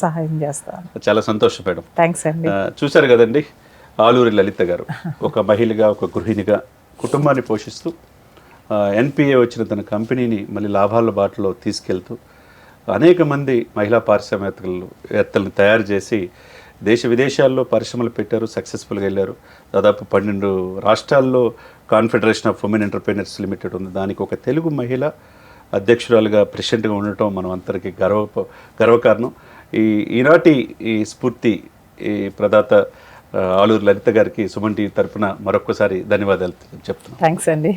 సహాయం చేస్తారు. చాలా సంతోషం మేడం. థ్యాంక్స్ అండి. చూశారు కదండి, ఆలూరి లలిత గారు ఒక మహిళగా, ఒక గృహిణిగా కుటుంబాన్ని పోషిస్తూ ఎన్పిఏ వచ్చిన తన కంపెనీని మళ్ళీ లాభాల బాటలో తీసుకెళ్తూ అనేక మంది మహిళా పారిశ్రామికవేత్తలను తయారు చేసి దేశ విదేశాల్లో పరిశ్రమలు పెట్టారు, సక్సెస్ఫుల్గా వెళ్ళారు. దాదాపు 12 రాష్ట్రాల్లో confederation of women entrepreneurs limited ఉంది. దానికి ఒక తెలుగు మహిళ అధ్యక్షురాలుగా ప్రెసిడెంట్గా ఉండటం మనం అందరికీ గర్వకారణం. ఈనాటి ఈ స్ఫూర్తి ప్రదాత ఆలూరి లలిత గారికి సుమన్ టీవీ తరఫున మరొక్కసారి ధన్యవాదాలు చెప్తున్నాను. థ్యాంక్స్ అండి.